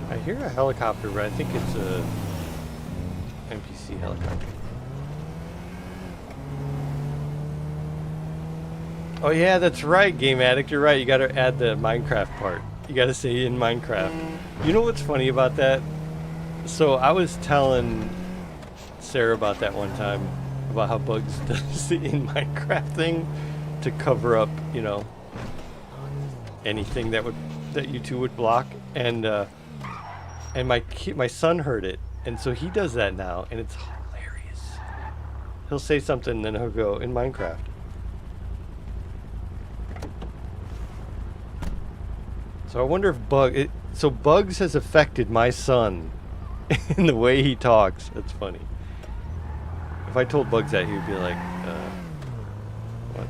I hear a helicopter, but I think it's a NPC helicopter. Oh yeah, that's right, Game Addict. You're right. You got to add the Minecraft part. You got to say in Minecraft. You know what's funny about that? So I was telling Sarah about that one time, about how Bugs does the in Minecraft thing to cover up, you know, anything that YouTube would block, and my son heard it, and so he does that now, and it's hilarious. He'll say something, and then he'll go in Minecraft. So I wonder if so Bugs has affected my son in the way he talks. That's funny. If I told Bugs that, he would be like, what?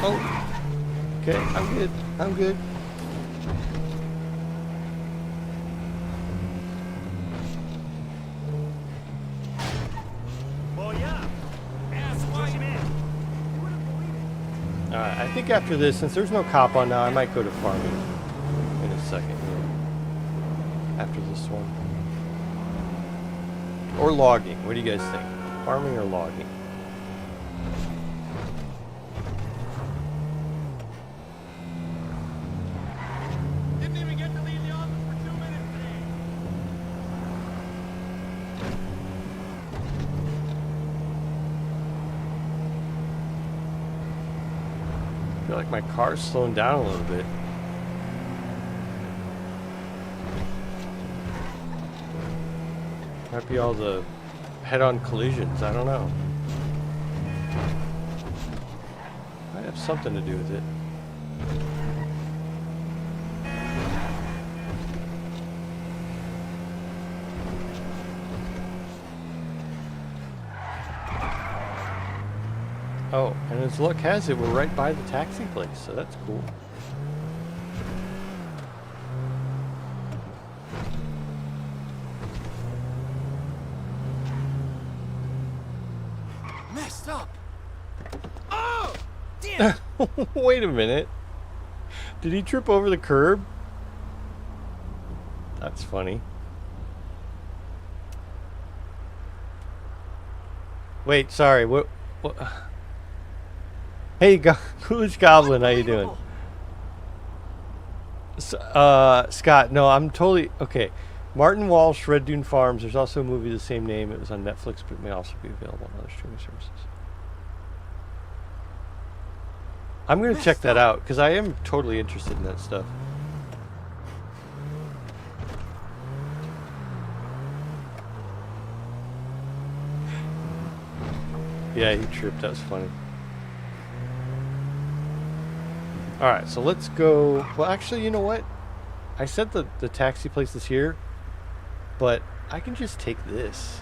Oh. Okay, I'm good. I'm good. Alright, I think after this, since there's no cop on now, I might go to farming in a second. Yeah. After this one. Or logging. What do you guys think? Farming or logging? I feel like my car's slowing down a little bit. Might be all the head-on collisions, I don't know. Might have something to do with it. Oh, and as luck has it, we're right by the taxi place, so that's cool. Messed up. Oh, damn. Wait a minute. Did he trip over the curb? That's funny. Wait, sorry. What? Hey, Ghoulish Goblin, how you doing? Scott, no, I'm totally... Okay. Martin Walsh, Red Dune Farms. There's also a movie of the same name. It was on Netflix, but it may also be available on other streaming services. I'm going to check that out, because I am totally interested in that stuff. Yeah, he tripped. That was funny. Alright, so let's go... Well, actually, you know what? I said the taxi place is here, but I can just take this.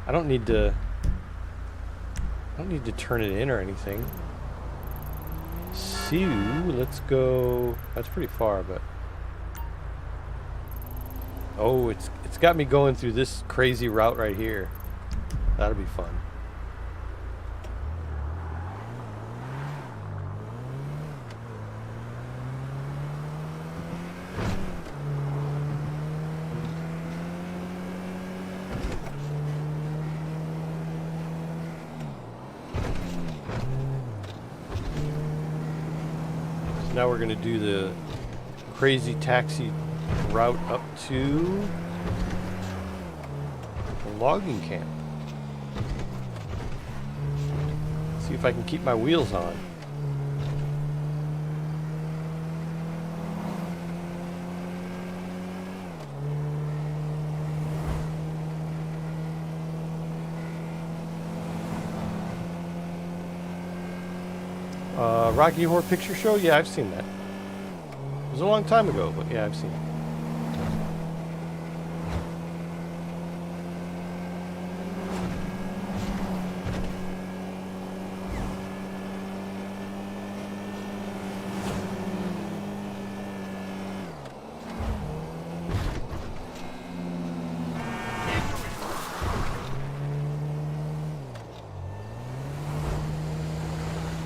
I don't need to turn it in or anything. So, let's go... That's pretty far, but... Oh, it's got me going through this crazy route right here. That'll be fun. now we're gonna do the crazy taxi route up to the logging camp. See if I can keep my wheels on. Rocky Horror Picture Show? Yeah, I've seen that. It was a long time ago, but yeah, I've seen it.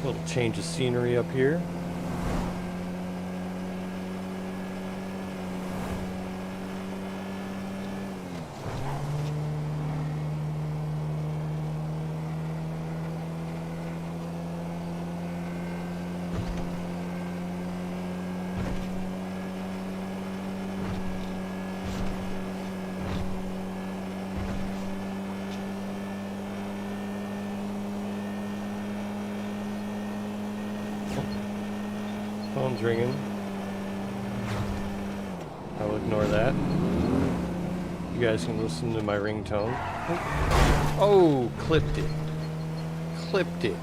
Little change of scenery up here. Phone's ringing. I will ignore that. You guys can listen to my ringtone. Oh, clipped it. Clipped it.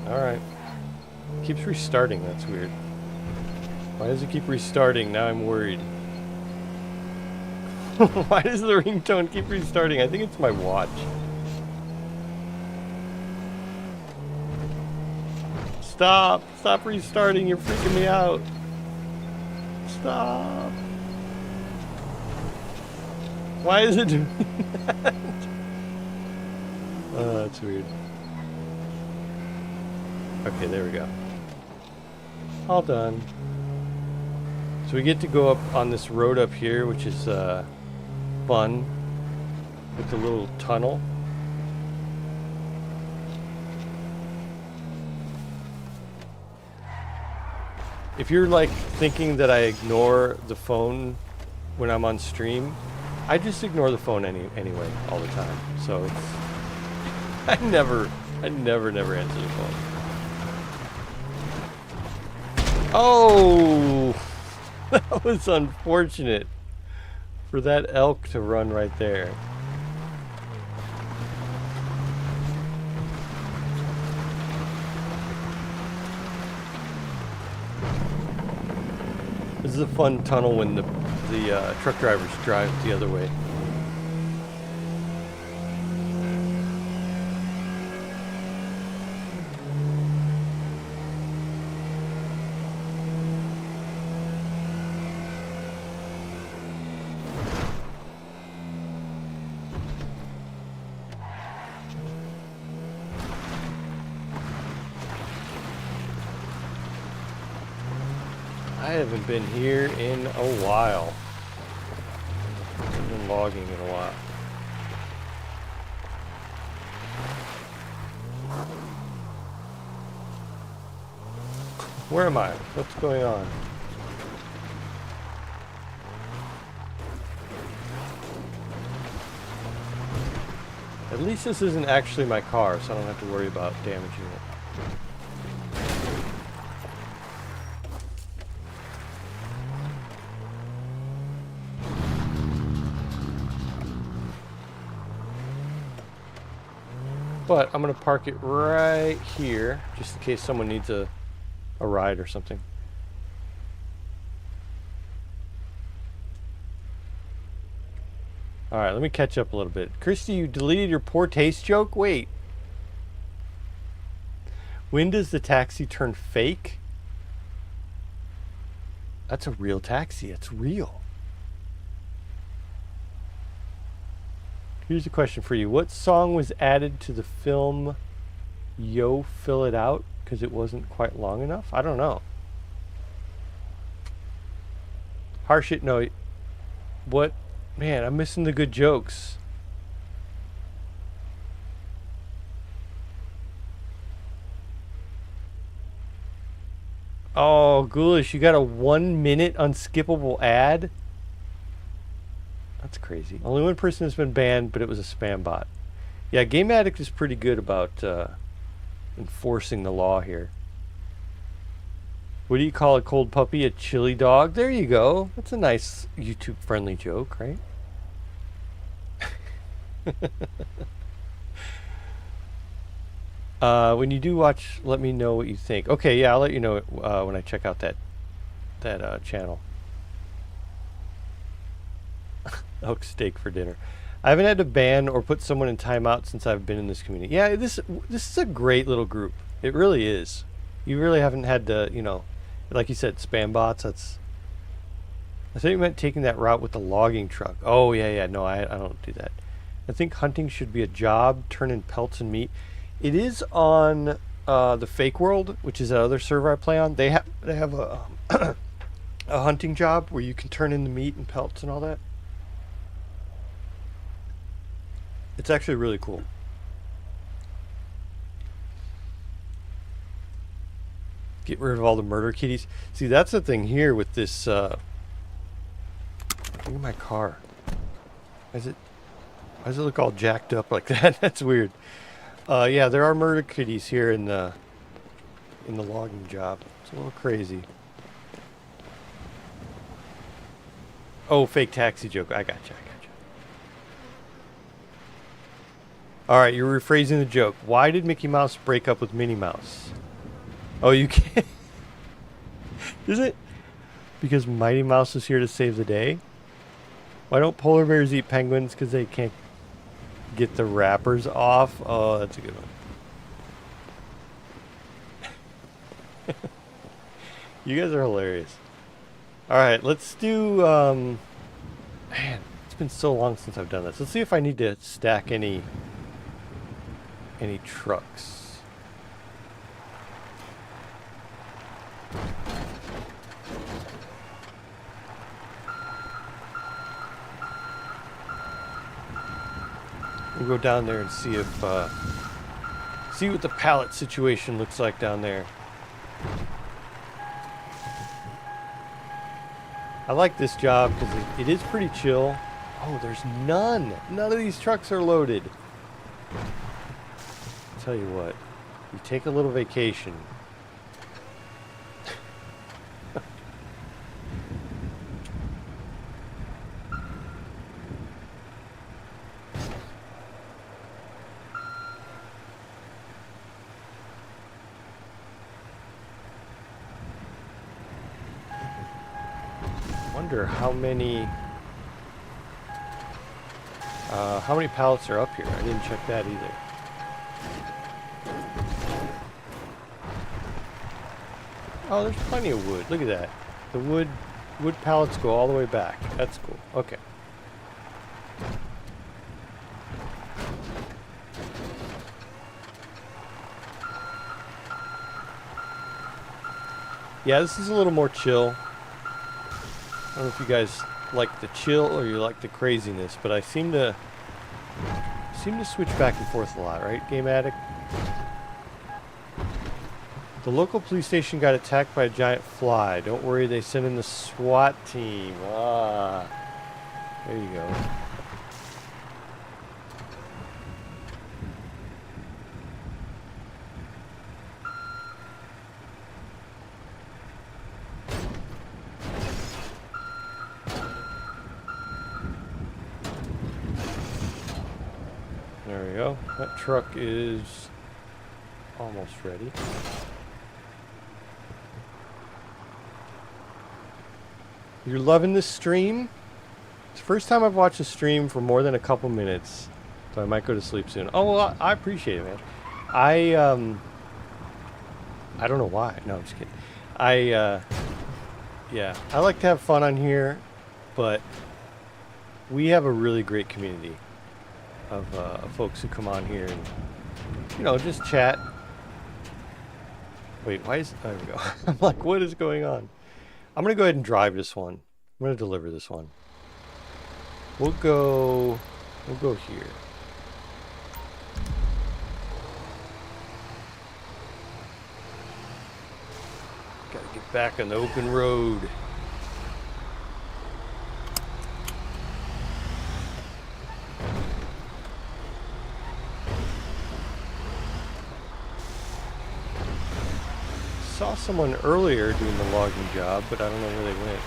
Alright. Keeps restarting, that's weird. Why does it keep restarting? Now I'm worried. Why does the ringtone keep restarting? I think it's my watch. Stop! Stop restarting, you're freaking me out. Stop! Why is it doing that? Oh, that's weird. Okay, there we go. All done. So we get to go up on this road up here, which is fun. With the little tunnel. If you're like thinking that I ignore the phone when I'm on stream, I just ignore the phone anyway all the time. So it's I never answer the phone. Oh, that was unfortunate for that elk to run right there. This is a fun tunnel when the truck drivers drive the other way. I haven't been here in a while. I haven't been logging in a while. Where am I? What's going on? At least this isn't actually my car, so I don't have to worry about damaging it. But I'm going to park it right here, just in case someone needs a ride or something. Alright, let me catch up a little bit. Christy, you deleted your poor taste joke? Wait. When does the taxi turn fake? That's a real taxi. It's real. Here's a question for you. What song was added to the film Yo, Fill It Out because it wasn't quite long enough? I don't know. Harsh it, no. What? Man, I'm missing the good jokes. Oh, Ghoulish, you got a 1-minute unskippable ad? That's crazy. Only one person has been banned, but it was a spam bot. Yeah, Game Addict is pretty good about enforcing the law here. What do you call a cold puppy? A chili dog? There you go. That's a nice YouTube-friendly joke, right? When you do watch, let me know what you think. Okay, yeah, I'll let you know when I check out that channel. Elk steak for dinner. I haven't had to ban or put someone in timeout since I've been in this community. Yeah, this is a great little group. It really is. You really haven't had to, you know, like you said, spam bots. I thought you meant taking that route with the logging truck. Oh yeah. No, I don't do that. I think hunting should be a job. Turn in pelts and meat. It is on the Fake World, which is that other server I play on. They have a a hunting job where you can turn in the meat and pelts and all that. It's actually really cool. Get rid of all the murder kitties. See, that's the thing here with this. Look at my car. Why does it look all jacked up like that? That's weird. Yeah, there are murder kitties here in the logging job. It's a little crazy. Oh, fake taxi joke. I gotcha. All right, you're rephrasing the joke. Why did Mickey Mouse break up with Minnie Mouse? Oh, you can't. Is it because Mighty Mouse is here to save the day? Why don't polar bears eat penguins? Because they can't get the wrappers off. Oh, that's a good one. You guys are hilarious. All right, let's do. Man, it's been so long since I've done this. Let's see if I need to stack any trucks. We'll go down there and see if see what the pallet situation looks like down there. I like this job because it is pretty chill. Oh, there's none of these trucks are loaded. Tell you what, you take a little vacation. Wonder how many pallets are up here. I didn't check that either. Oh, there's plenty of wood. Look at that. The wood pallets go all the way back. That's cool. Okay. Yeah, this is a little more chill. I don't know if you guys like the chill or you like the craziness, but I seem to switch back and forth a lot, right, Game Addict? The local police station got attacked by a giant fly. Don't worry, they sent in the SWAT team. Ah, there you go. There we go. That truck is almost ready. You're loving this stream? It's the first time I've watched a stream for more than a couple minutes, so I might go to sleep soon. Oh, well, I appreciate it, man. I don't know why. No, I'm just kidding. Yeah, I like to have fun on here, but we have a really great community of folks who come on here and, you know, just chat. Wait, why is... There we go. I'm like, what is going on? I'm going to go ahead and drive this one. I'm going to deliver this one. We'll go here. Gotta get Back on the open road. Saw someone earlier doing the logging job, but I don't know where they went.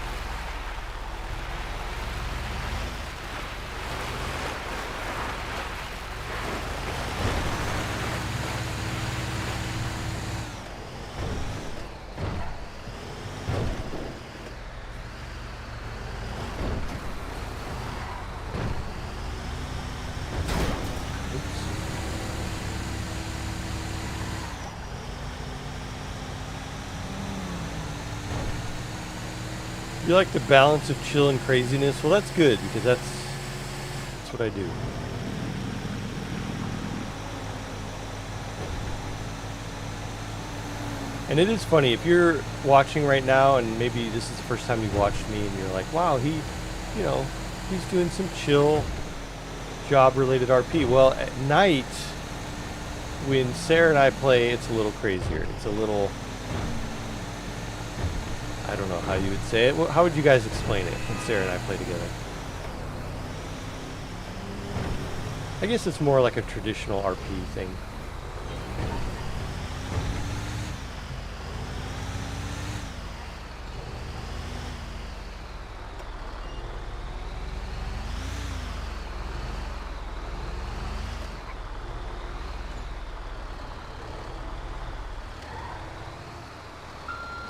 You like the balance of chill and craziness? Well, that's good, because that's what I do. And it is funny, if you're watching right now and maybe this is the first time you've watched me and you're like, wow, he's doing some chill job-related RP. Well, at night, when Sarah and I play, it's a little crazier. It's a little... I don't know how you would say it. How would you guys explain it when Sarah and I play together? I guess it's more like a traditional RP thing.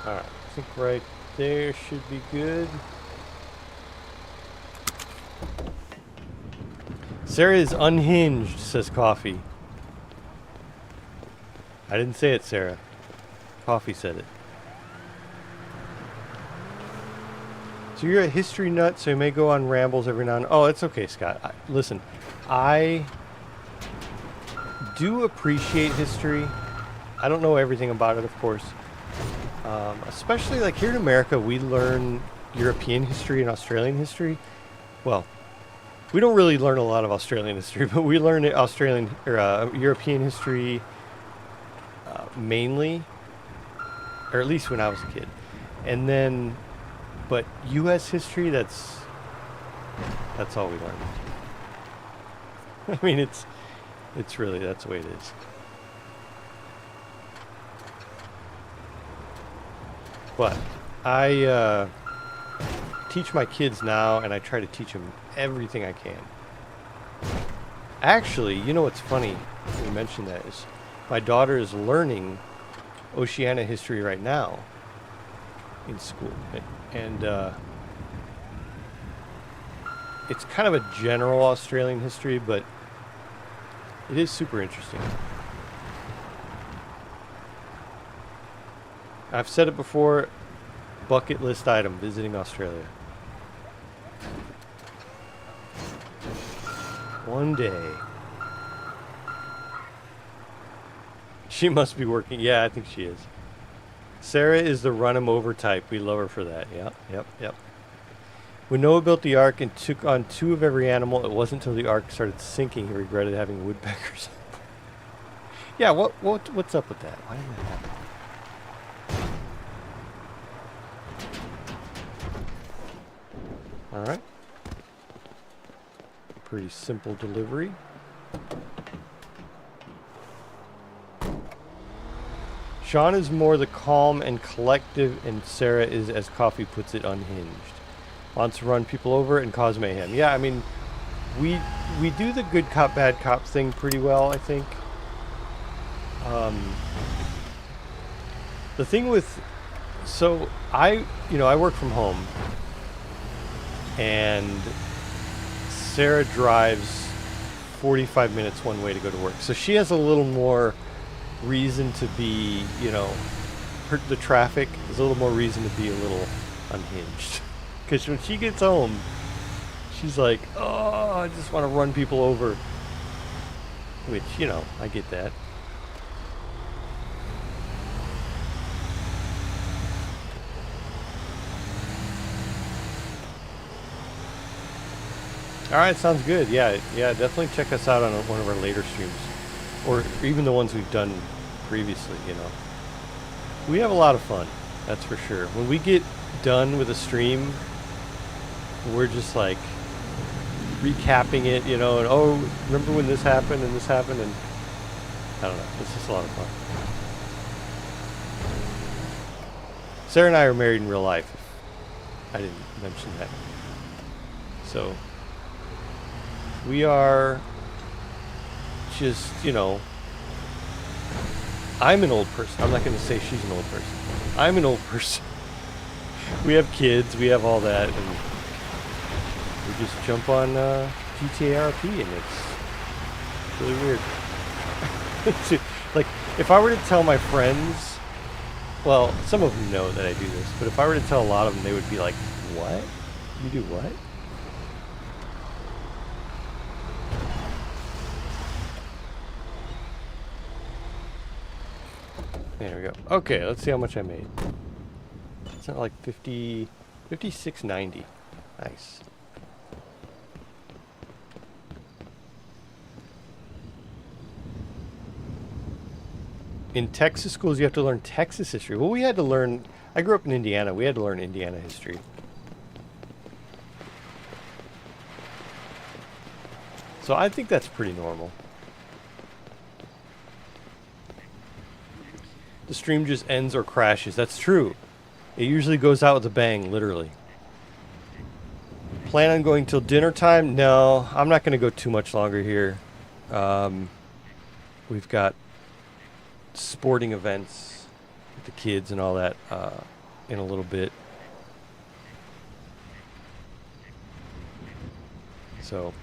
Alright, I think right there should be good. Sarah is unhinged, says Coffee. I didn't say it, Sarah. Coffee said it. So you're a history nut, so you may go on rambles every now and then. Oh, it's okay, Scott. Listen, I do appreciate history. I don't know everything about it, of course. Especially like here in America, we learn European history and Australian history. Well, we don't really learn a lot of Australian history, but we learn Australian or European history mainly, or at least when I was a kid. And then, but U.S. history, that's all we learn. I mean, it's really, that's the way it is. But I teach my kids now, and I try to teach them everything I can. Actually, you know what's funny? You mentioned that is my daughter is learning Oceania history right now in school, and it's kind of a general Australian history, but it is super interesting. I've said it before, bucket list item, visiting Australia. One day. She must be working. Yeah, I think she is. Sarah is the run 'em over type. We love her for that. Yep. When Noah built the ark and took on 2 of every animal, it wasn't until the ark started sinking he regretted having woodpeckers. Yeah, what's up with that? Why did that happen? All right. Pretty simple delivery. Sean is more the calm and collective, and Sarah is, as Coffee puts it, unhinged. Wants to run people over and cause mayhem. Yeah, I mean, we do the good cop, bad cop thing pretty well, I think. The thing with... So, I work from home. And Sarah drives 45 minutes one way to go to work. So she has a little more reason to be, the traffic is a little more reason to be a little unhinged. Because when she gets home, she's like, oh, I just want to run people over. Which, I get that. All right, sounds good. Yeah, definitely check us out on one of our later streams, or even the ones we've done previously. We have a lot of fun. That's for sure. When we get done with a stream, we're just like recapping it, you know, and oh, remember when this happened and this happened, and I don't know. It's just a lot of fun. Sarah and I are married in real life. I didn't mention that. So we are just, you know, I'm an old person. I'm not going to say she's an old person. I'm an old person. We have kids. We have all that. And we just jump on gtarp, and it's really weird. Like, if I were to tell my friends, well, some of them know that I do this, but if I were to tell a lot of them, they would be like, what? You do what? There we go. Okay, let's see how much I made. It's not like 56.90. Nice. In Texas schools, you have to learn Texas history. Well, we had to learn... I grew up in Indiana. We had to learn Indiana history. So I think that's pretty normal. The stream just ends or crashes. That's true. It usually goes out with a bang, literally. Plan on going till dinner time? No, I'm not going to go too much longer here. We've got sporting events with the kids and all that in a little bit. So,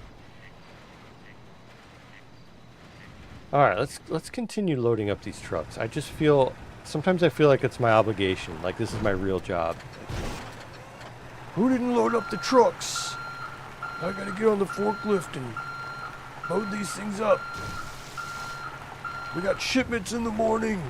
all right, let's continue loading up these trucks. I just feel sometimes I feel like it's my obligation, like this is my real job. Who didn't load up the trucks? I gotta get on the forklift and load these things up. We got shipments in the morning.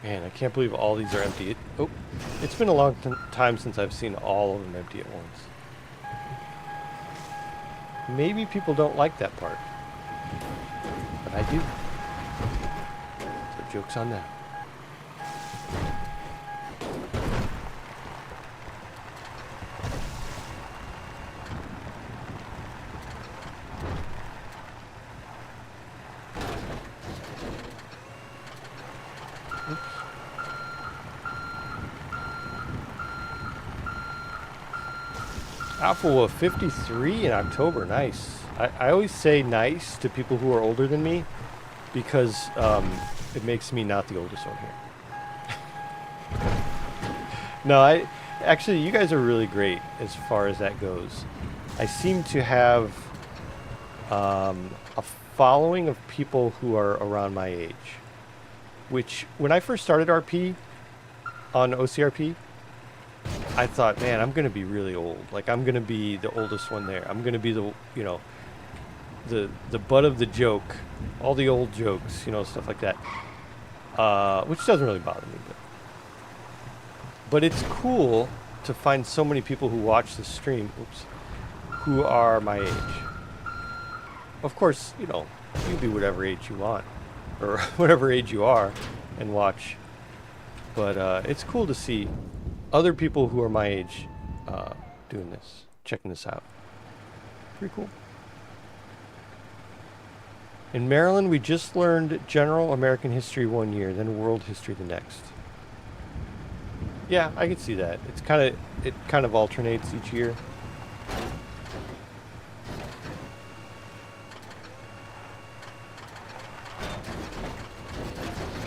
Man, I can't believe all these are empty. It's been a long time since I've seen all of them empty at once. Maybe people don't like that part, but I do. So joke's on them. Alpha Wolf 53 in October. Nice. I always say nice to people who are older than me because it makes me not the oldest one here. No, actually, you guys are really great as far as that goes. I seem to have a following of people who are around my age, which when I first started RP on OCRP, I thought, man, I'm going to be really old. Like, I'm going to be the oldest one there. I'm going to be the, you know, the butt of the joke. All the old jokes, you know, stuff like that. Which doesn't really bother me. But it's cool to find so many people who watch the stream, who are my age. Of course, you know, you can be whatever age you want. Or whatever age you are and watch. But it's cool to see other people who are my age doing this, checking this out. Pretty cool. In Maryland, we just learned general American history one year, then world history the next. Yeah, I could see that. It kind of alternates each year.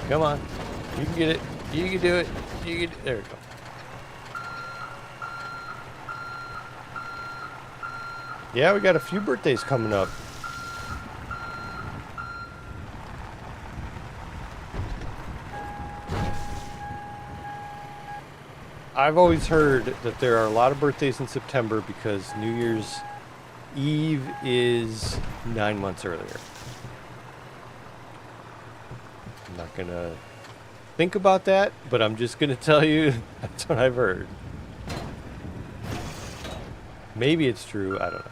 Come on, you can get it. You can do it. You can. There we go. Yeah, we got a few birthdays coming up. I've always heard that there are a lot of birthdays in September because New Year's Eve is 9 months earlier. I'm not gonna think about that, but I'm just gonna tell you that's what I've heard. Maybe it's true, I don't know.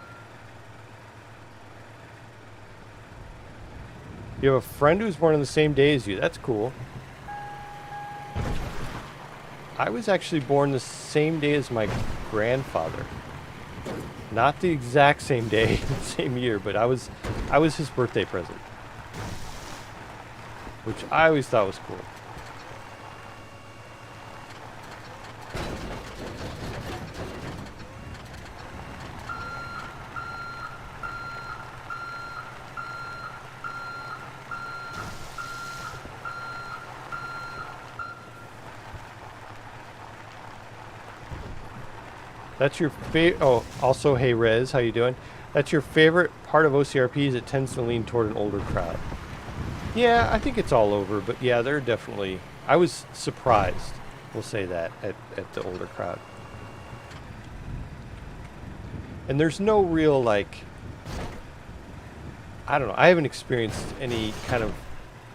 You have a friend who's born on the same day as you. That's cool. I was actually born the same day as my grandfather. Not the exact same day, same year, but I was his birthday present. Which I always thought was cool. That's your favorite. Oh, also, hey Rez, how you doing? That's your favorite part of OCRP is it tends to lean toward an older crowd. Yeah, I think it's all over, but yeah, they're definitely. I was surprised, we'll say that, at the older crowd. And there's no real, like, I don't know, I haven't experienced any kind of,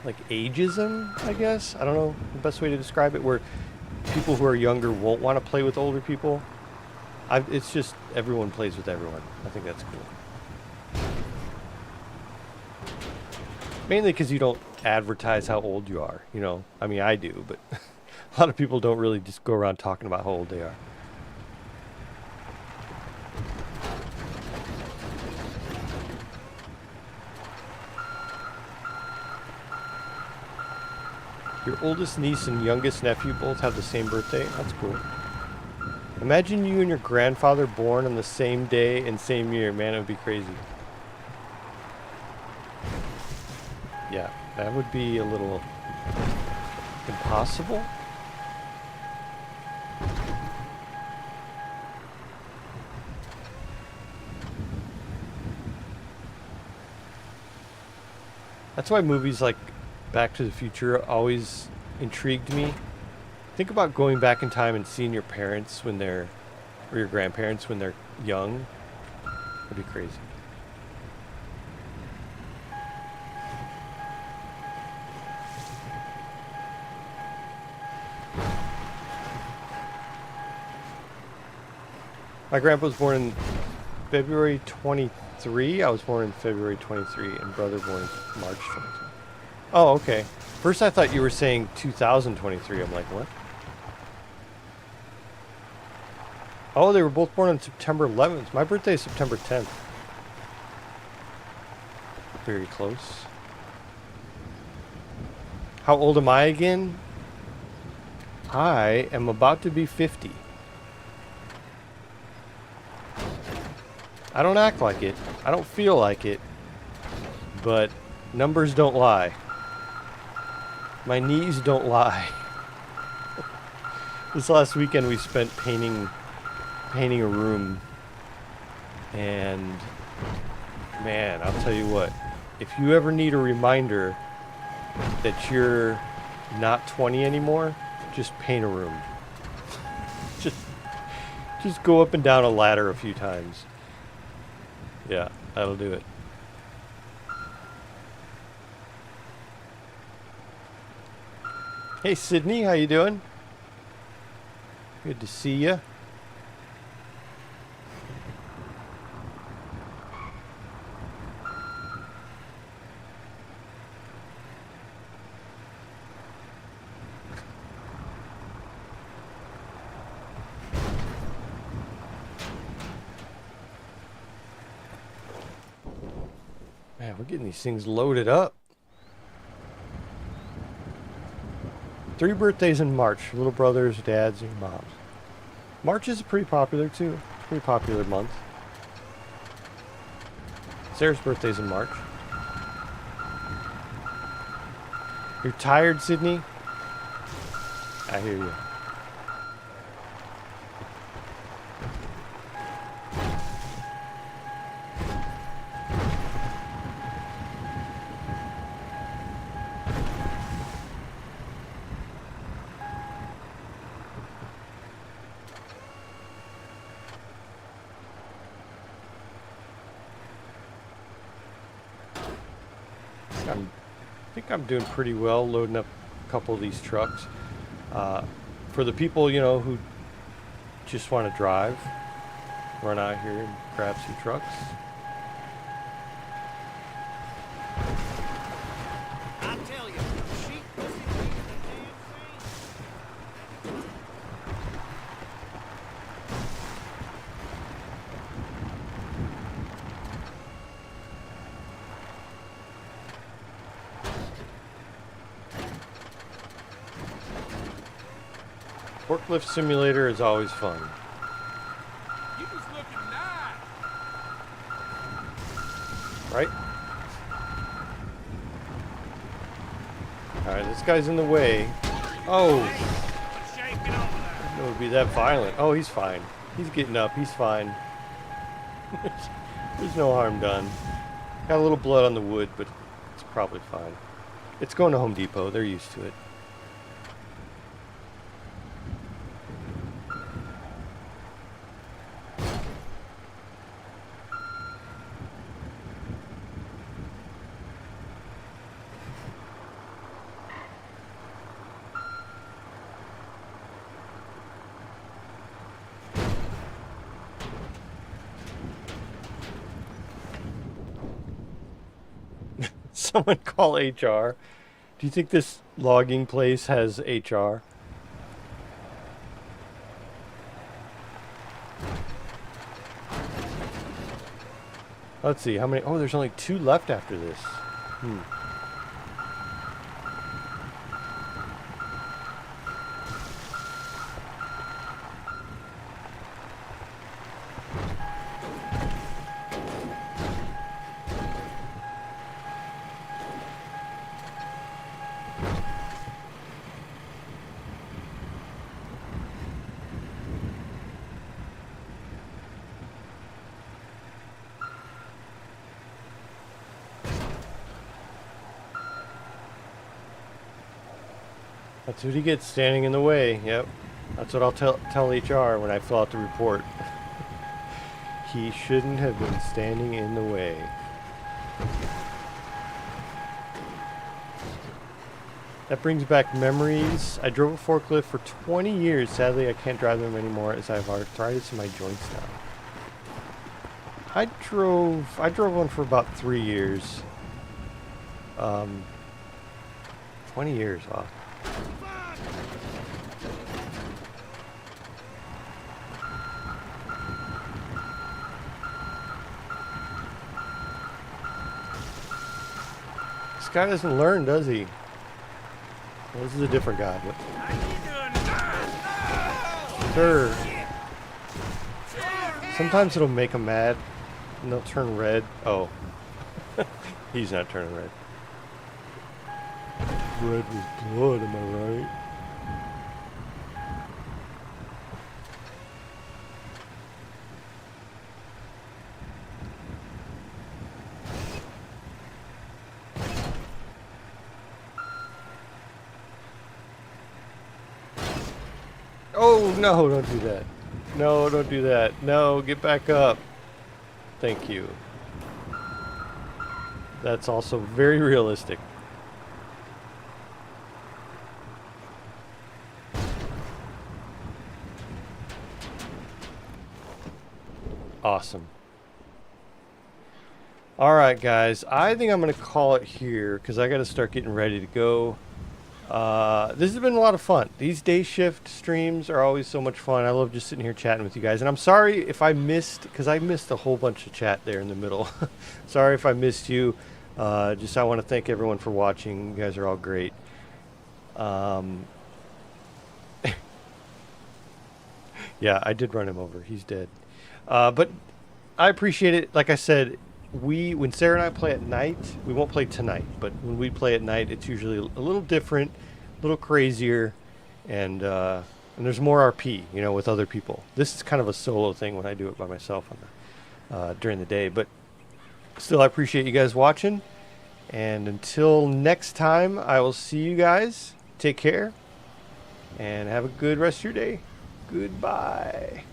like, ageism, I guess. I don't know the best way to describe it, where people who are younger won't want to play with older people. It's just everyone plays with everyone. I think that's cool. Mainly because you don't advertise how old you are, you know. I mean, I do, but a lot of people don't really just go around talking about how old they are. Your oldest niece and youngest nephew both have the same birthday? That's cool. Imagine you and your grandfather born on the same day and same year. Man, it would be crazy. Yeah, that would be a little impossible. That's why movies like Back to the Future always intrigued me. Think about going back in time and seeing your parents when they're, or your grandparents when they're young. That'd be crazy. My grandpa was born in February 23. I was born in February 23, and brother born in March 23. Oh, okay. First I thought you were saying 2023. I'm like, what? Oh, they were both born on September 11th. My birthday is September 10th. Very close. How old am I again? I am about to be 50. I don't act like it. I don't feel like it. But numbers don't lie. My knees don't lie. This last weekend we spent painting a room, and man, I'll tell you what, if you ever need a reminder that you're not 20 anymore, just paint a room. just go up and down a ladder a few times. Yeah, that'll do it. Hey Sydney, how you doing? Good to see you. Man, we're getting these things loaded up. 3 birthdays in March. Little brothers, dads, and moms. March is pretty popular too. Pretty popular month. Sarah's birthday's in March. You're tired, Sydney? I hear you. think I'm doing pretty well loading up a couple of these trucks. For the people, you know, who just want to drive, run out here and grab some trucks. I tell you, sheep pussy is the damn thing. Forklift simulator is always fun. You was looking nice. Right? Alright, this guy's in the way. Oh! Let's shake it over there. It would be that violent. Oh, he's fine. He's getting up. He's fine. There's no harm done. Got a little blood on the wood, but it's probably fine. It's going to Home Depot. They're used to it. Someone call HR. Do you think this logging place has HR? Let's see, how many? Oh, there's only 2 left after this. That's what he gets, standing in the way. Yep. That's what I'll tell HR when I fill out the report. He shouldn't have been standing in the way. That brings back memories. I drove a forklift for 20 years. Sadly, I can't drive them anymore as I have arthritis in my joints now. I drove one for about 3 years. 20 years, wow. This guy doesn't learn, does he? Well, this is a different guy, but sure. Sometimes it'll make him mad, and they'll turn red. Oh, he's not turning red. Red with blood, am I right? Oh, no, don't do that. No, don't do that. No, get back up. Thank you. That's also very realistic. Awesome. All right, guys. I think I'm going to call it here because I got to start getting ready to go. This has been a lot of fun. These day shift streams are always so much fun. I love just sitting here chatting with you guys. And I'm sorry if I missed, because I missed a whole bunch of chat there in the middle. Sorry if I missed you. Just I want to thank everyone for watching. You guys are all great. Yeah, I did run him over. He's dead. But I appreciate it. Like I said, when Sarah and I play at night, we won't play tonight, but when we play at night, it's usually a little different, a little crazier, and there's more RP, you know, with other people. This is kind of a solo thing when I do it by myself during the day, but still, I appreciate you guys watching, and until next time, I will see you guys. Take care, and have a good rest of your day. Goodbye.